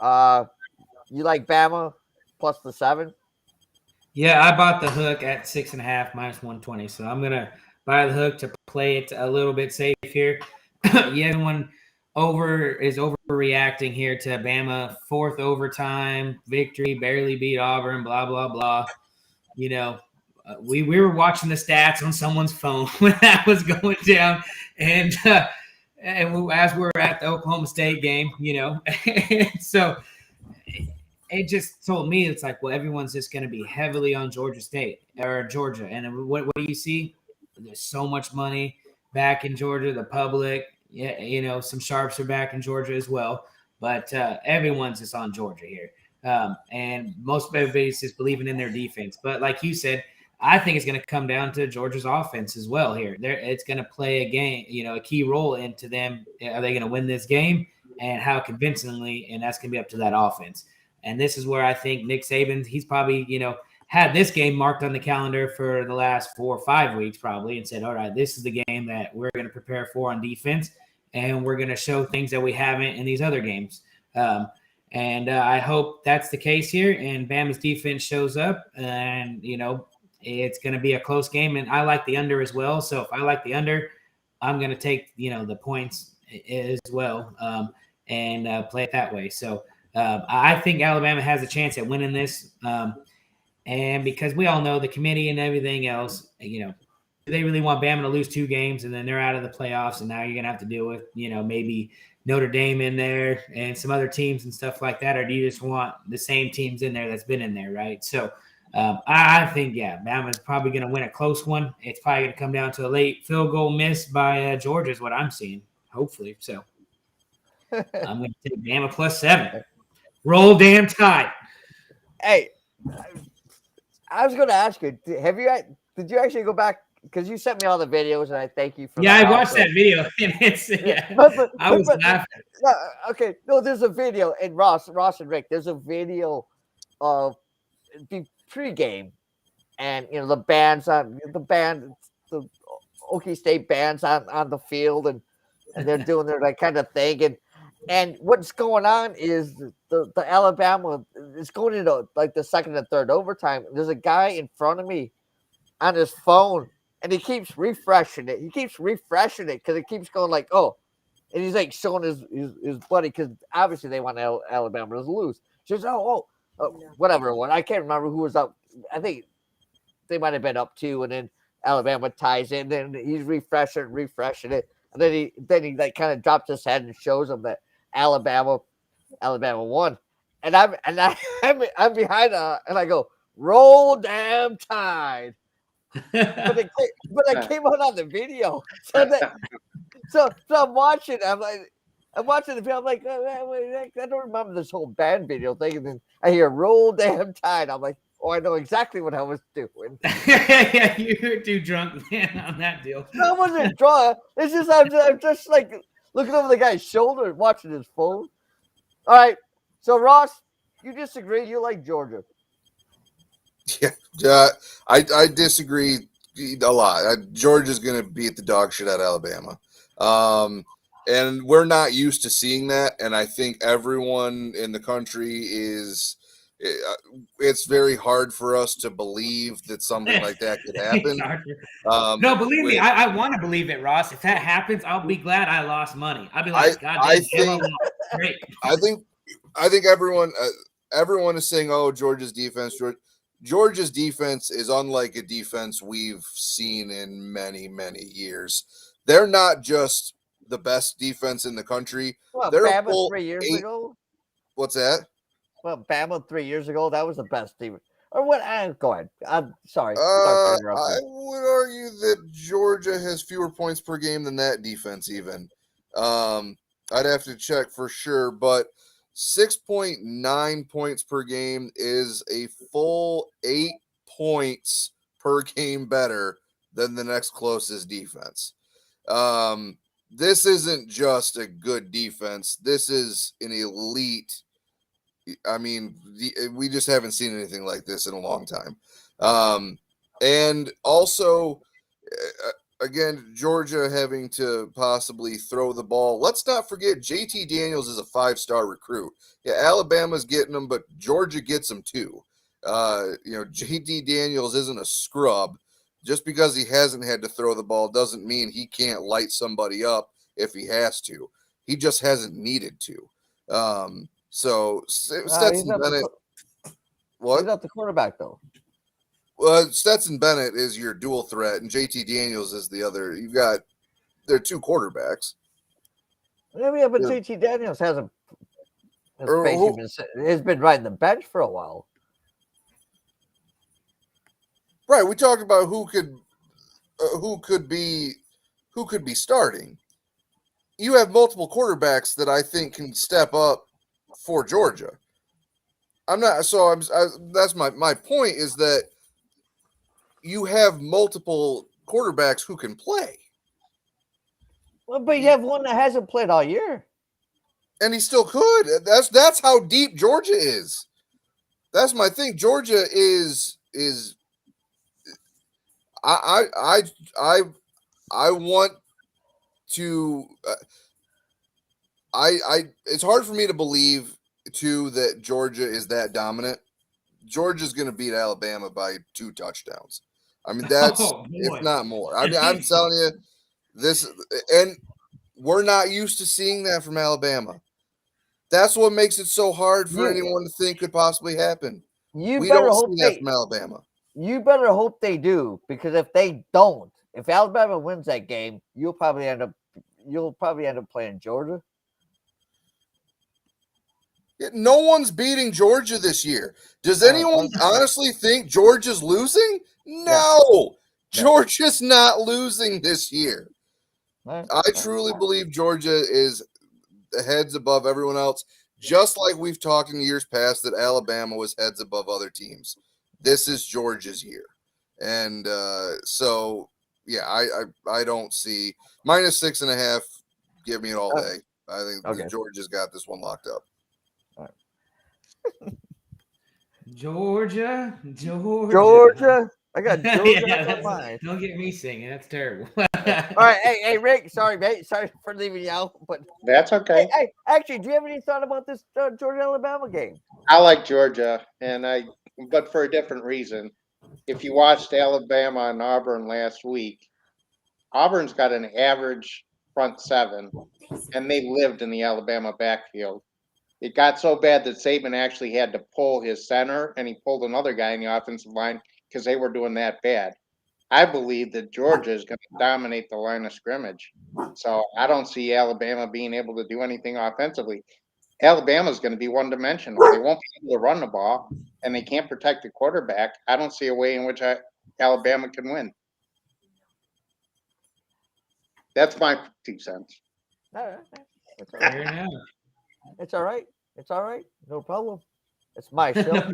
you like Bama plus the 7? Yeah, I bought the hook at 6.5 minus 120. So I'm gonna buy the hook to play it a little bit safe here. Yeah, everyone is overreacting here to Bama 4th overtime victory, barely beat Auburn, blah blah blah. You know, we were watching the stats on someone's phone when that was going down, and as we're at the Oklahoma State game, you know, so it just told me it's like, well, everyone's just going to be heavily on Georgia State or Georgia, and what do you see? There's so much money back in Georgia. The public, yeah, you know, some sharps are back in Georgia as well, but everyone's just on Georgia here. And most everybody's just believing in their defense. But like you said, I think it's going to come down to Georgia's offense as well here. It's going to play a game, you know, a key role into them. Are they going to win this game and how convincingly? And that's going to be up to that offense. And this is where I think Nick Saban, he's probably, you know, had this game marked on the calendar for the last 4 or 5 weeks probably and said, all right, this is the game that we're going to prepare for on defense. And we're going to show things that we haven't in these other games. And I hope that's the case here. And Bama's defense shows up, and you know it's going to be a close game. And I like the under as well. So if I like the under, I'm going to take the points as well and play it that way. So I think Alabama has a chance at winning this. And because we all know the committee and everything else, they really want Bama to lose 2 games and then they're out of the playoffs. And now you're going to have to deal with, maybe Notre Dame in there and some other teams and stuff like that. Or do you just want the same teams in there that's been in there, right? So I think, Bama's probably going to win a close one. It's probably going to come down to a late field goal miss by Georgia is what I'm seeing, hopefully. So I'm going to take Bama plus 7. Roll damn Tide. Hey, I was going to ask you, did you actually go back? Because you sent me all the videos, and I thank you for that. I watched that video, and it's I was laughing. Okay, no, there's a video, and Ross and Rick, there's a video of the pregame, and the Okie State bands on the field, and they're doing their like kind of thing, and what's going on is the Alabama is going into like the second and third overtime. There's a guy in front of me on his phone, and he keeps refreshing it. He keeps refreshing it because it keeps going like, oh, and he's like showing his buddy because obviously they want Alabama to lose. She says, whatever it was. I can't remember who was up. I think they might have been up 2, and then Alabama ties in. Then he's refreshing it, and then he like kind of drops his head and shows him that Alabama won. And I'm behind and I go, roll damn Tide. but it came out on the video. So I'm watching. I'm watching the video. I'm like, I don't remember this whole band video thing. And then I hear "Roll Damn Tide." I'm like, I know exactly what I was doing. Yeah, you were too drunk, man, on that deal. No, I wasn't drunk. It's just I'm just like looking over the guy's shoulder and watching his phone. All right. So Ross, you disagree? You like Georgia? Yeah, I disagree a lot. Georgia's going to beat the dog shit out of Alabama. And we're not used to seeing that. And I think everyone in the country it's very hard for us to believe that something like that could happen. No, believe me, I want to believe it, Ross. If that happens, I'll be glad I lost money. I'll be like, God damn, great. I think everyone is saying, oh, Georgia's defense is unlike a defense we've seen in many, many years. They're not just the best defense in the country. Well, they're Bama 3 years ago. What's that? Well, Bama 3 years ago, that was the best team. Or what? Go ahead. I'm sorry. I would argue that Georgia has fewer points per game than that defense even. I'd have to check for sure, but 6.9 points per game is a full 8 points per game better than the next closest defense. This isn't just a good defense. This is an elite. I mean, we just haven't seen anything like this in a long time. And also, again, Georgia having to possibly throw the ball. Let's not forget JT Daniels is a 5-star recruit. Yeah, Alabama's getting him, but Georgia gets him too. JT Daniels isn't a scrub. Just because he hasn't had to throw the ball doesn't mean he can't light somebody up if he has to. He just hasn't needed to. So Stetson Bennett. What? He's not the quarterback though. Stetson Bennett is your dual threat, and JT Daniels is the other. They're two quarterbacks. Yeah, but JT Daniels has been riding the bench for a while. Right, we talked about who could be starting. You have multiple quarterbacks that I think can step up for Georgia. That's my point is that you have multiple quarterbacks who can play. Well, but you have one that hasn't played all year. And he still could. That's how deep Georgia is. That's my thing. Georgia is I want to it's hard for me to believe too that Georgia is that dominant. Georgia's going to beat Alabama by 2 touchdowns. I mean, that's if not more. I mean, I'm telling you this, and we're not used to seeing that from Alabama. That's what makes it so hard for anyone to think could possibly happen. We don't see that from Alabama. You better hope they do, because if they don't, if Alabama wins that game, you'll probably end up playing Georgia. No one's beating Georgia this year. Does anyone honestly think Georgia's losing? No. Georgia's not losing this year. I truly believe Georgia is heads above everyone else, just like we've talked in years past that Alabama was heads above other teams. This is Georgia's year. And so, yeah, I don't see -6.5. Give me it all day. I think Georgia's got this one locked up. Georgia. I got Georgia on mine. Don't get me singing. That's terrible. All right, hey, Rick. Sorry, mate. Sorry for leaving you out, but that's okay. Hey, actually, do you have any thought about this Georgia Alabama game? I like Georgia, but for a different reason. If you watched Alabama and Auburn last week, Auburn's got an average front seven, and they lived in the Alabama backfield. It got so bad that Saban actually had to pull his center, and he pulled another guy in the offensive line because they were doing that bad. I believe that Georgia is going to dominate the line of scrimmage. So I don't see Alabama being able to do anything offensively. Alabama is going to be one-dimensional. They won't be able to run the ball, and they can't protect the quarterback. I don't see a way in which Alabama can win. That's my 2 cents. All right. Fair enough. It's all right. It's all right. No problem. It's my show.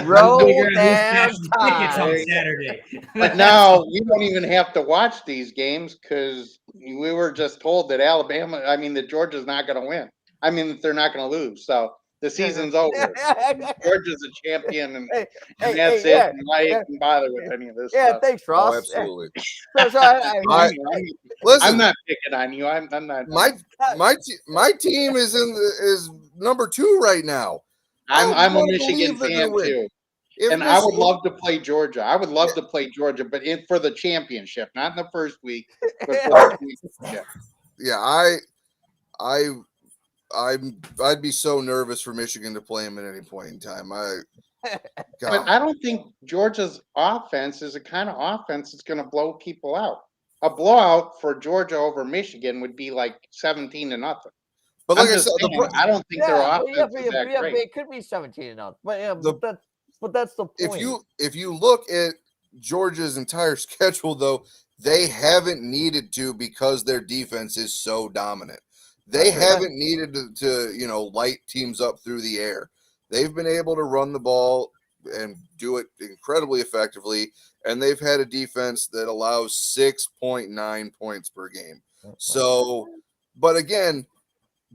Roll down tickets on Saturday. But now we don't even have to watch these games because we were just told that that Georgia's not going to win. That they're not going to lose. So the season's over. Georgia's a champion, and that's it. Yeah. And why even bother with any of this stuff? Thanks, Ross. Oh, absolutely. Listen, I'm not picking on you. I'm not. My team is number 2 right now. I'm a Michigan fan too, and I would love to play Georgia. I would love to play Georgia, but for the championship, not in the first week, but for the championship. Yeah, I'd be so nervous for Michigan to play him at any point in time. But I don't think Georgia's offense is the kind of offense that's going to blow people out. A blowout for Georgia over Michigan would be like 17-0. But like I said, I don't think their offense is that great. It could be 17-0, but that's the point. If you look at Georgia's entire schedule, though, they haven't needed to because their defense is so dominant. They haven't needed to light teams up through the air. They've been able to run the ball and do it incredibly effectively. And they've had a defense that allows 6.9 points per game. So, but again,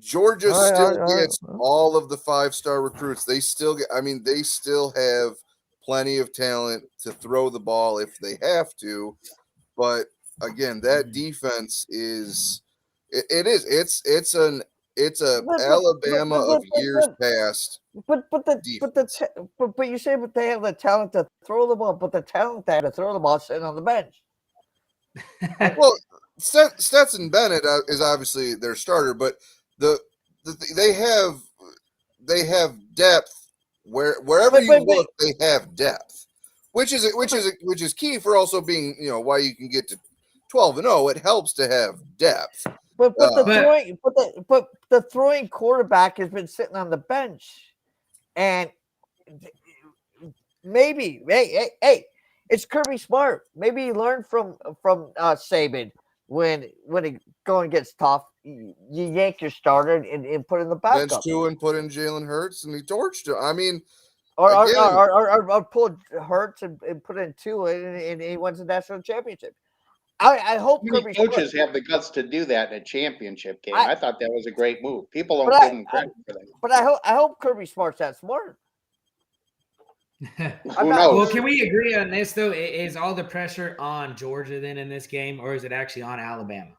Georgia still gets all of the 5-star recruits. They still get, I mean, they still have plenty of talent to throw the ball if they have to. But again, that defense is, it's a Alabama of years past. But you say they have the talent to throw the ball, but the talent they have to throw the ball is sitting on the bench. Well, Stetson Bennett is obviously their starter, but they have depth wherever you look. They have depth, which is key for also being, you know, why you can get to 12-0. It helps to have depth. But the throwing quarterback has been sitting on the bench, and maybe hey, it's Kirby Smart. Maybe he learned from Saban when it going gets tough. You yank your starter and put in the backup. Bench two and put in Jalen Hurts, and he torched him. I mean, or pull Hurts and put in two, and he wins the national championship. I hope Kirby coaches have the guts to do that in a championship game. I thought that was a great move. People don't give him credit for that. But I hope Kirby Smart's that smart. Well, can we agree on this though? Is all the pressure on Georgia then in this game, or is it actually on Alabama?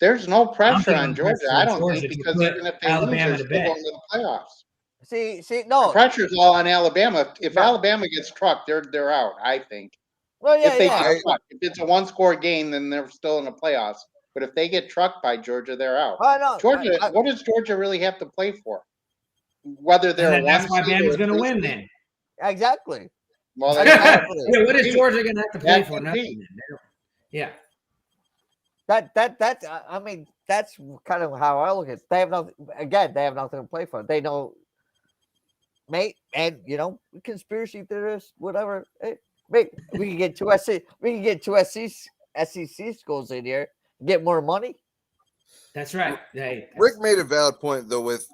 There's no pressure on Georgia. I don't think, because even if they lose, they're still going to the playoffs. See, no. The pressure's all on Alabama. If Alabama gets trucked, they're out, I think. Well, yeah, if it's a one-score game, then they're still in the playoffs. But if they get trucked by Georgia, they're out. Georgia, what does Georgia really have to play for? Whether they're that's why Bama's going to win then. Exactly. Well, what is Georgia going to have to play for? Nothing. Yeah. I mean, that's kind of how I look at it. They have nothing. Again, they have nothing to play for. They know, mate, and you know, conspiracy theorists, whatever. Hey, mate, we can get two SEC schools in here, get more money. That's right. Hey, Rick made a valid point though. With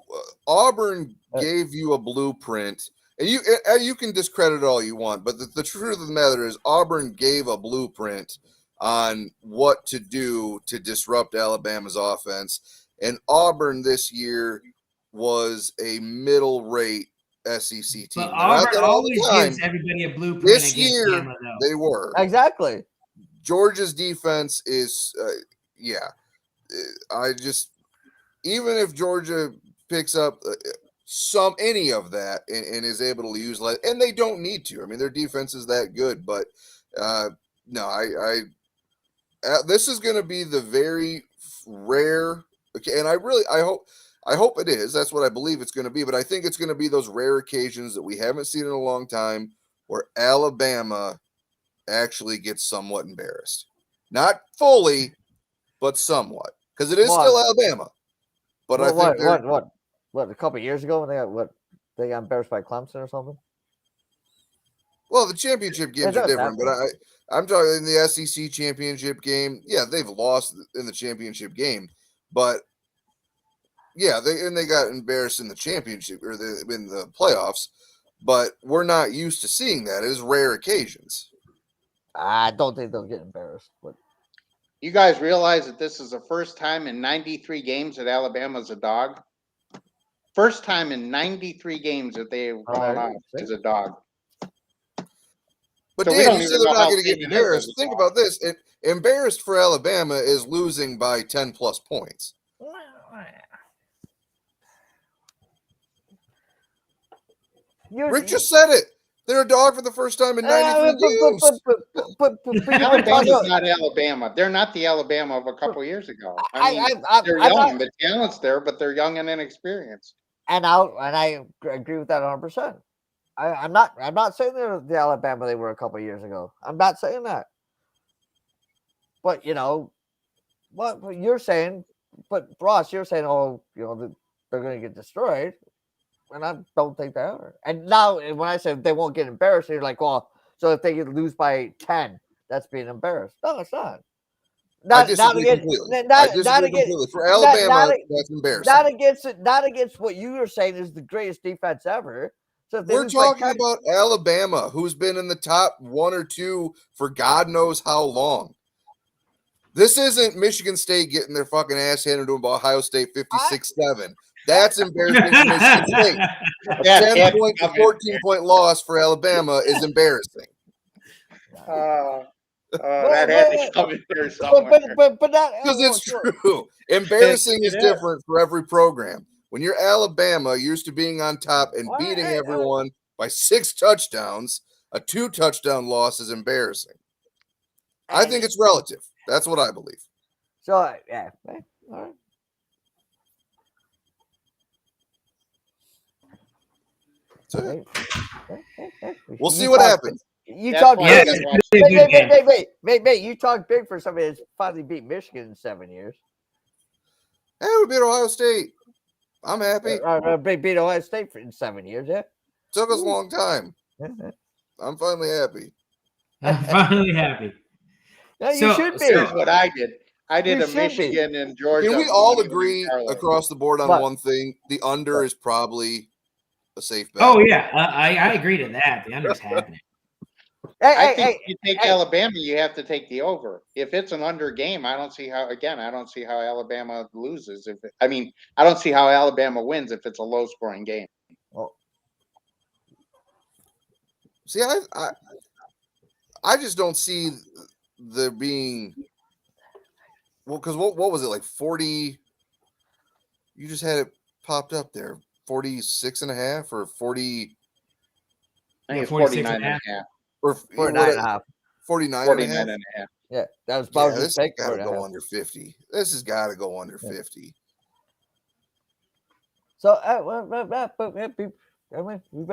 Auburn gave you a blueprint, and you can discredit all you want, but the truth of the matter is Auburn gave a blueprint on what to do to disrupt Alabama's offense. And Auburn this year was a middle-rate SEC team. But Auburn always gives everybody a blueprint. This year, Bama, they were. Exactly. Georgia's defense is, even if Georgia picks up any of that and is able to use, and they don't need to. I mean, their defense is that good, but this is going to be the very rare, and I hope it is. That's what I believe it's going to be. But I think it's going to be those rare occasions that we haven't seen in a long time where Alabama actually gets somewhat embarrassed. Not fully, but somewhat, because it is still Alabama. But I think what a couple of years ago when they got embarrassed by Clemson or something. Well, the championship games are different, but I'm talking in the SEC championship game. Yeah, they've lost in the championship game, but yeah, they got embarrassed in the championship or in the playoffs. But we're not used to seeing that. It is rare occasions. I don't think they'll get embarrassed. But you guys realize that this is the first time in 93 games that Alabama's a dog? First time in 93 games that they've gone off as a dog. But so Dan, you said they're not going to get embarrassed. Think about this. Embarrassed for Alabama is losing by 10-plus points. Rick just said it. They're a dog for the first time in 93 games. But Alabama's not Alabama. They're not the Alabama of a couple years ago. They're young. The talent's there, but they're young and inexperienced. And I agree with that 100%. I'm not saying they're the Alabama they were a couple of years ago. I'm not saying that. But you know what you're saying. But Ross, you're saying, they're going to get destroyed, and I don't think they are. And now when I say they won't get embarrassed, you're like, well, so if they lose by 10, that's being embarrassed. No, it's not. I disagree completely. For Alabama, that's embarrassing. Not against what you were saying is the greatest defense ever. So if they We're lose by talking 10 about Alabama, who's been in the top 1 or 2 for God knows how long. This isn't Michigan State getting their fucking ass handed to them by Ohio State 56-7. That's embarrassing for Michigan State. A Yeah, 10-point to yeah. 14-point loss for Alabama is embarrassing. That had to come in there somewhere. but not Because it's true. Embarrassing is different for every program. When you're Alabama, you're used to being on top and beating everyone by 6 touchdowns. A 2-touchdown loss is embarrassing. I think it's relative. That's what I believe. So yeah, all right. So, Hey. we'll see You what talk- happens. You That's talk why Yeah, I big. gotta watch Be a good game. Mate, you talk big for somebody that's finally beat Michigan in 7 years. Hey, we beat Ohio State. I'm happy. Beat Ohio State in 7 years, yeah. Took us a long time. I'm finally happy. I'm finally happy. No, you So- should be. Here's what I did. I did You a should be. Michigan and Georgia. Can we all money agree parlay. across the board on What? one thing? The under What? is probably a safe bet. Oh yeah, I agree to that. The under's happening. I think if you take Alabama, you have to take the over. If it's an under game, I don't see how Alabama loses. I don't see how Alabama wins if it's a low scoring game. See, I just don't see there being because what was it like 40? You just had it popped up there 46.5 or 40 I think it's 46 49 and a half. or 49.5. 49 49 and a half. and a half. Yeah, that was Yeah, Bowser's this has pick. got to 49.5. go under 50. This has got to go under 50. So we've been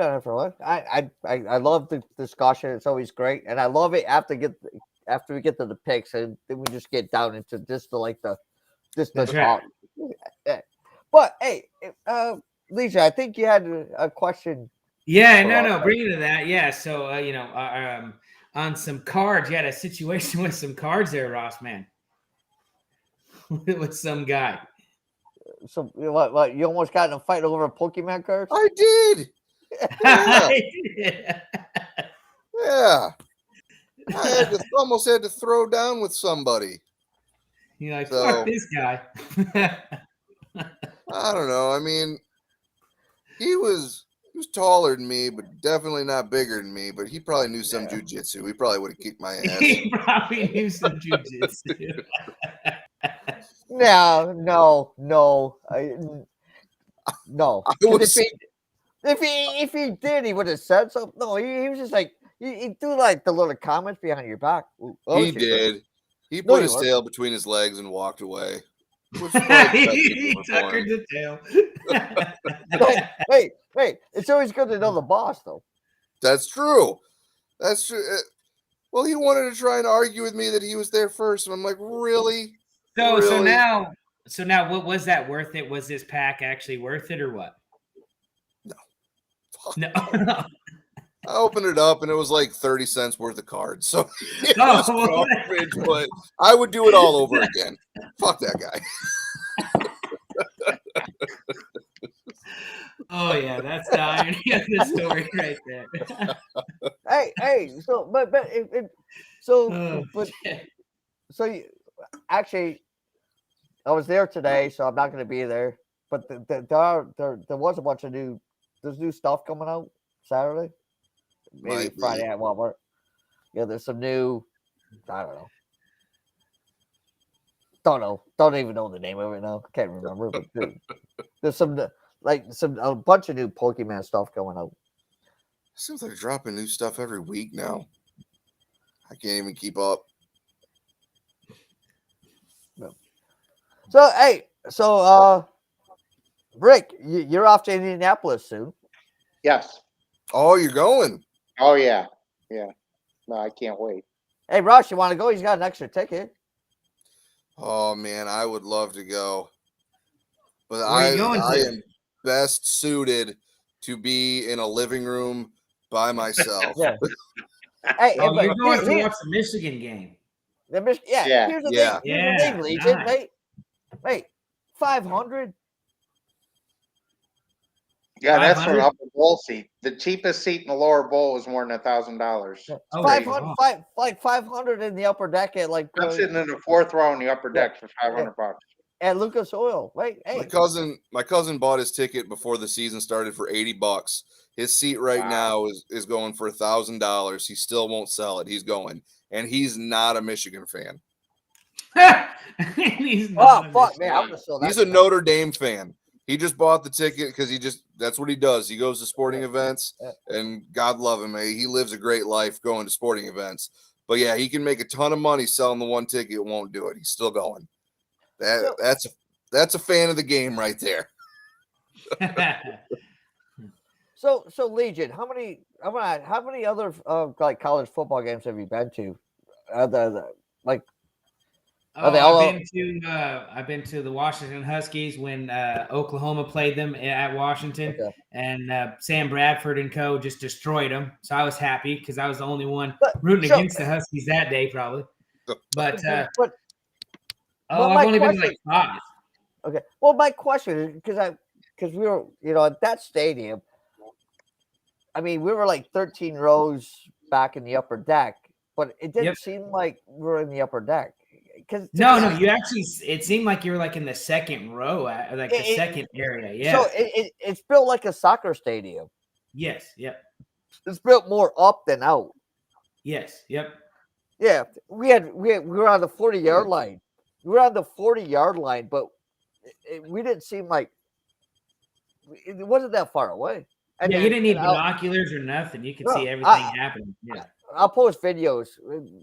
here for a while. I love the discussion. It's always great, and I love it after we get to the picks, and then we just get down into just the That's talk. right. Yeah. But hey, Lisa, I think you had a question. Yeah, for us, no, right? bring it to that. Yeah, so on some cards, you had a situation with some cards there, Ross, man, with some guy. So what? You almost got in a fight over a Pokemon card? I did. Yeah. I almost had to throw down with somebody. You're like, So- fuck this guy. I don't know. I mean, he was taller than me, but definitely not bigger than me. But he probably knew some jujitsu. He probably would have kicked my ass. He probably knew some jujitsu. No. I was- If he did, he would have said so. No, he was just like he do like the little comments behind your back. He did. He No, put you his weren't. tail between his legs and walked away. Which is probably the best thing He for tuckered him. the tail. Wait. It's always good to know the boss, though. That's true. That's true. Well, he wanted to try and argue with me that he was there first, and I'm like, really? So Really? now, what was that worth it? Was this pack actually worth it or what? No. I opened it up and it was like 30 cents worth of cards. So it Oh, was well, garbage, but I would do it all over again. Fuck that guy. Oh yeah, that's the irony of the story right there. Hey. Actually, I was there today, so I'm not going to be there. But there was a bunch of there's new stuff coming out Saturday, maybe Might be. Friday at Walmart. Yeah, there's some new. I don't know. Don't even know the name of it now. Can't remember. But there's a bunch of new Pokemon stuff going out. Seems like they're dropping new stuff every week now. I can't even keep up. So Rick, you're off to Indianapolis soon. Yes. Oh, you're going? Oh yeah. Yeah. No, I can't wait. Hey, Ross, you want to go? He's got an extra ticket. Oh man, I would love to go, but Where are you going I to? am best suited to be in a living room by myself. Yeah. Hey, Oh, but you're going to here- watch the Michigan game. Yeah. Here's the Yeah. thing. Here's the thing, Legion. Nice. Wait, 500. Yeah, that's for an 500? upper bowl seat. The cheapest seat in the lower bowl is more than $1,000. Oh, 500, wow. like 500 in the upper deck at like I'm sitting in the fourth row in the upper Yeah. deck for $500. at Lucas Oil. Right? My Hey, cousin bought his ticket before the season started for $80. His seat right now is going for $1,000. He still won't sell it. He's going, and he's not a Michigan fan. He's oh not fuck, man, I'm gonna sell that. He's a Notre Dame fan. He just bought the ticket because that's what he does. He goes to sporting events, and God love him. He lives a great life going to sporting events. But yeah, he can make a ton of money selling the one ticket. Won't do it. He's still going. That's a fan of the game right there. So Legion, how many other like college football games have you been to? Are they all? I've been to the Washington Huskies when Oklahoma played them at Washington, and Sam Bradford and co. just destroyed them. So I was happy because I was the only one rooting against the Huskies that day, probably. But I've only been to like 5. Okay. Well, my question is because we were, at that stadium. I mean, we were like 13 rows back in the upper deck, but it didn't seem like we were in the upper deck. No, you actually, it seemed like you were like in the second row, like the second area. Yeah. So it's built like a soccer stadium. Yes. Yep. It's built more up than out. Yes. Yep. Yeah. We were on the 40-yard line. We were on the 40-yard line, but we didn't seem like it wasn't that far away. And you didn't need binoculars or nothing. You could see everything happening. Yeah. I'll post videos.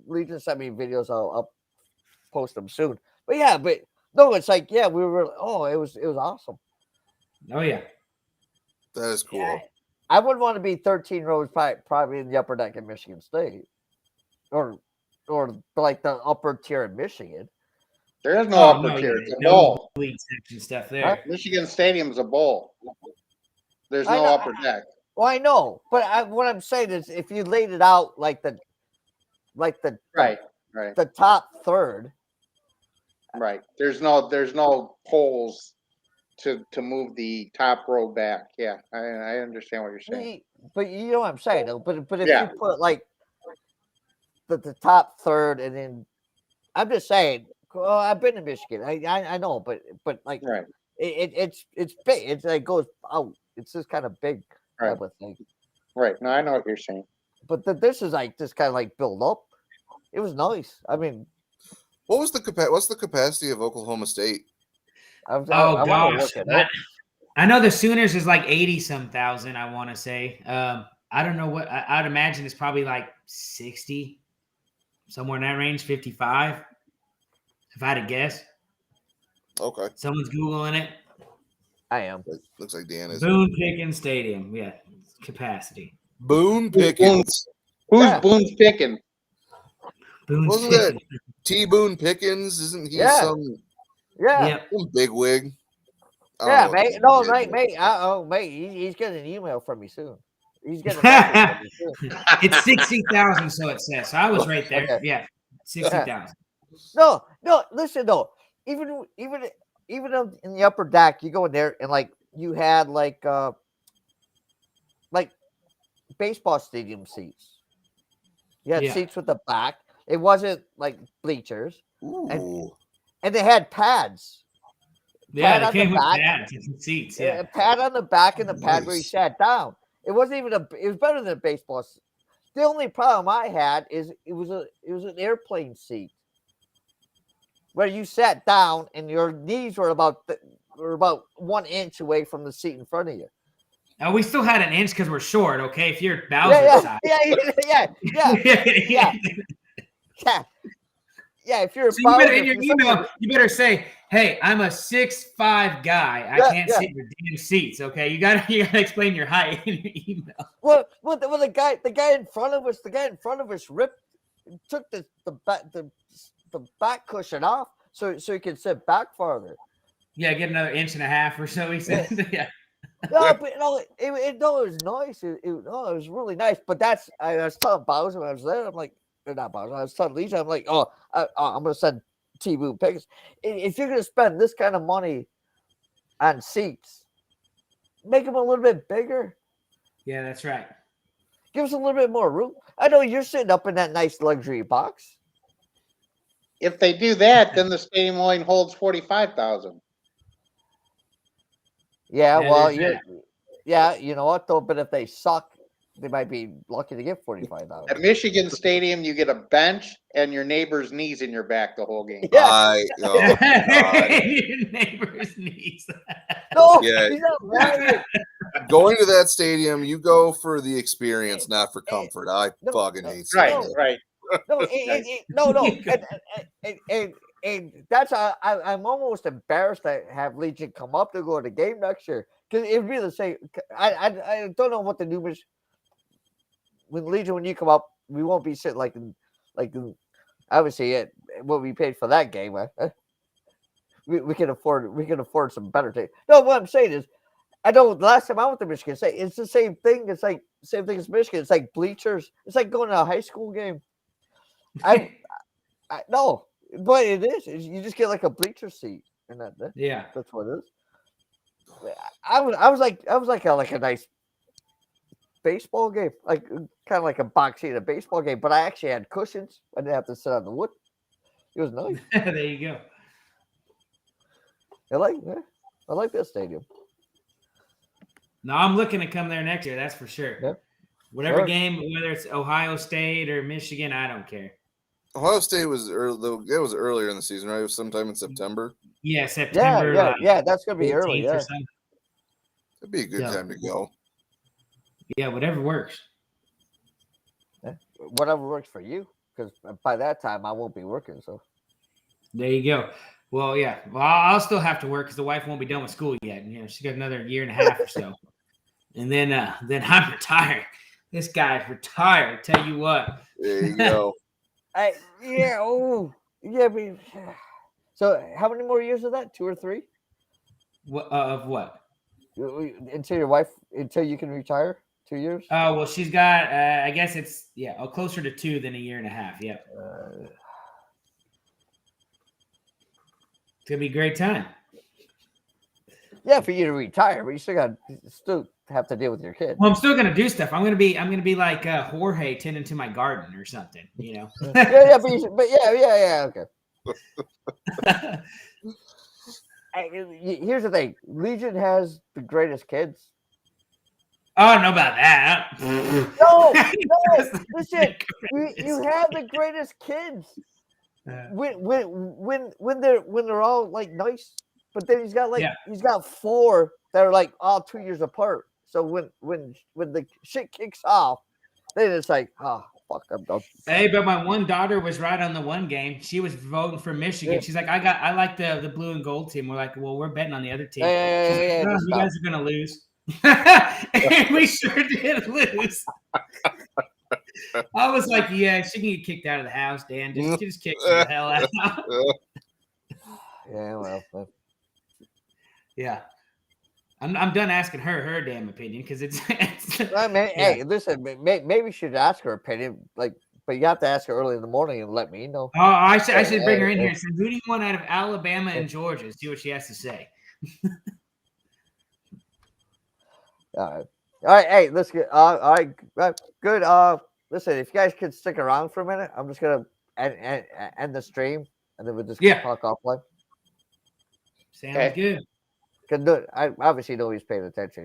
Legion sent me videos. I'll post them soon. But yeah, it's like, we were. It was awesome. Oh yeah, that is cool. Yeah. I wouldn't want to be 13 rows probably in the upper deck at Michigan State, or like the upper tier in Michigan. There is no upper tier. It's a bowl. League section stuff there. Michigan Stadium is a bowl. There's no upper deck. Well, I know, but what I'm saying is, if you laid it out like the the top third, right? There's no poles to move the top row back. Yeah, I understand what you're saying. But you know what I'm saying, though. But if you put like the top third, and then I'm just saying, I've been to Michigan. I know, but like it's big. It goes out. It's just kind of big type of thing. Right. No, I know what you're saying. But this is like just kind of like build up. It was nice. I mean, what's the capacity of Oklahoma State? Gosh, I know the Sooners is like 80-some thousand. I want to say. I don't know what. I'd imagine it's probably like 60, somewhere in that range, 55. If I had to guess. Okay. Someone's Googling it. I am. It looks like Dan is. Boone Pickens Stadium. Yeah. Capacity. Boone Pickens. Who's Boone Pickens? Wasn't that T. Boone Pickens? Isn't he some big wig? Yeah, mate. No, mate. He's getting an email from me soon. He's getting a message from me soon. It's 60,000, so it says. So I was right there. Okay. Yeah, 60,000. No. Listen, though. Even in the upper deck, you go in there and like you had like baseball stadium seats. You had seats with the back. It wasn't like bleachers, and they had pads. Yeah, they came with pads and seats. Yeah, a pad on the back and the pad where you sat down. It wasn't even it was better than a baseball. The only problem I had is it was an airplane seat where you sat down and your knees were about 1 inch away from the seat in front of you. We still had an inch because we're short. Okay, if you're Bowser size. Yeah, if you're so you better, in your email, you better say, "Hey, I'm a 6'5" guy. I can't sit in your damn seats." Okay, you gotta explain your height in your email. Well, the guy in front of us took the back cushion off so he could sit back farther. Yeah, get another 1.5 inches or so. He said, "Yeah." No, but it was nice. It was really nice. But I was telling Bowser when I was there. I'm like. Not Bowser. I was telling Lisa, I'm like, I'm going to send T. Boone Pickens. If you're going to spend this kind of money on seats, make them a little bit bigger. Yeah, that's right. Give us a little bit more room. I know you're sitting up in that nice luxury box. If they do that, then the stadium only holds 45,000. Yeah, Yeah, well, there's you know what though? But if they suck, they might be lucky to get 45,000. At Michigan Stadium, you get a bench and your neighbor's knees in your back the whole game. Yeah. Oh, God. Your neighbor's niece. No, Yeah. he's not lying. Going to that stadium, you go for the experience, not for comfort. I No, fucking no, hate Right, seeing no. it. right. No. And that's I'm almost embarrassed to have Legion come up to go to the game next year because it'd be the same. I don't know what the numbers when Legion when you come up, we won't be sitting like obviously what we paid for that game. We can afford some better things. No, what I'm saying is. I know the last time I went to Michigan State, it's the same thing. It's like same thing as Michigan. It's like bleachers. It's like going to a high school game. I no, but it is. You just get like a bleacher seat, and Yeah. that's what it is. I was like a nice baseball game, like kind of like a box seat at a baseball game. But I actually had cushions. I didn't have to sit on the wood. It was nice. There you go. I like that stadium. No, I'm looking to come there next year. That's for sure. Yep. Whatever Sure. game, whether it's Ohio State or Michigan, I don't care. Ohio State was early. It was earlier in the season, right? It was sometime in September. Yeah, September. Yeah. That's gonna be early. 18th or Yeah. something. It'd be a good Yeah. time to go. Yeah, whatever works. Whatever works for you, because by that time I won't be working. So. There you go. Well, yeah. Well, I'll still have to work because the wife won't be done with school yet. You know, she's got another year and a half or so, and then I'm retired. This guy's retired. Tell you what. There you go. Yeah. So how many more years of that? 2 or 3? What of what? Until you can retire? 2 years? Oh well, she's got. I guess it's closer to 2 than a year and a half. Yep. It's gonna be a great time. Yeah, for you to retire, but you still have to deal with your kid. Well, I'm still gonna do stuff. I'm gonna be like Jorge tending to my garden or something. You know. Yeah, okay. Here's the thing: Legion has the greatest kids. Oh, I don't know about that. No, listen, you have the greatest kids. When they're all like nice, but then he's got 4 that are like all 2 years apart. So when the shit kicks off, then it's like, oh fuck, I'm done. Hey, but my one daughter was right on the one game. She was voting for Michigan. Yeah. She's like, I like the blue and gold team. We're like, well, we're betting on the other team. Yeah, She's like, you guys are gonna lose. And we sure did lose. I was like, yeah, she can get kicked out of the house, Dan. Just kick her the hell out. Yeah, well. Yeah. I'm done asking her damn opinion because it's I mean, hey, listen, maybe you should ask her opinion, but you have to ask her early in the morning and let me know. Oh, I should bring her in here and say, who do you want out of Alabama and Georgia? See what she has to say. All right, hey, let's get all right, good. Listen, if you guys could stick around for a minute, I'm just gonna end the stream, and then we'll just talk offline. Sounds good. I obviously know he's paying attention.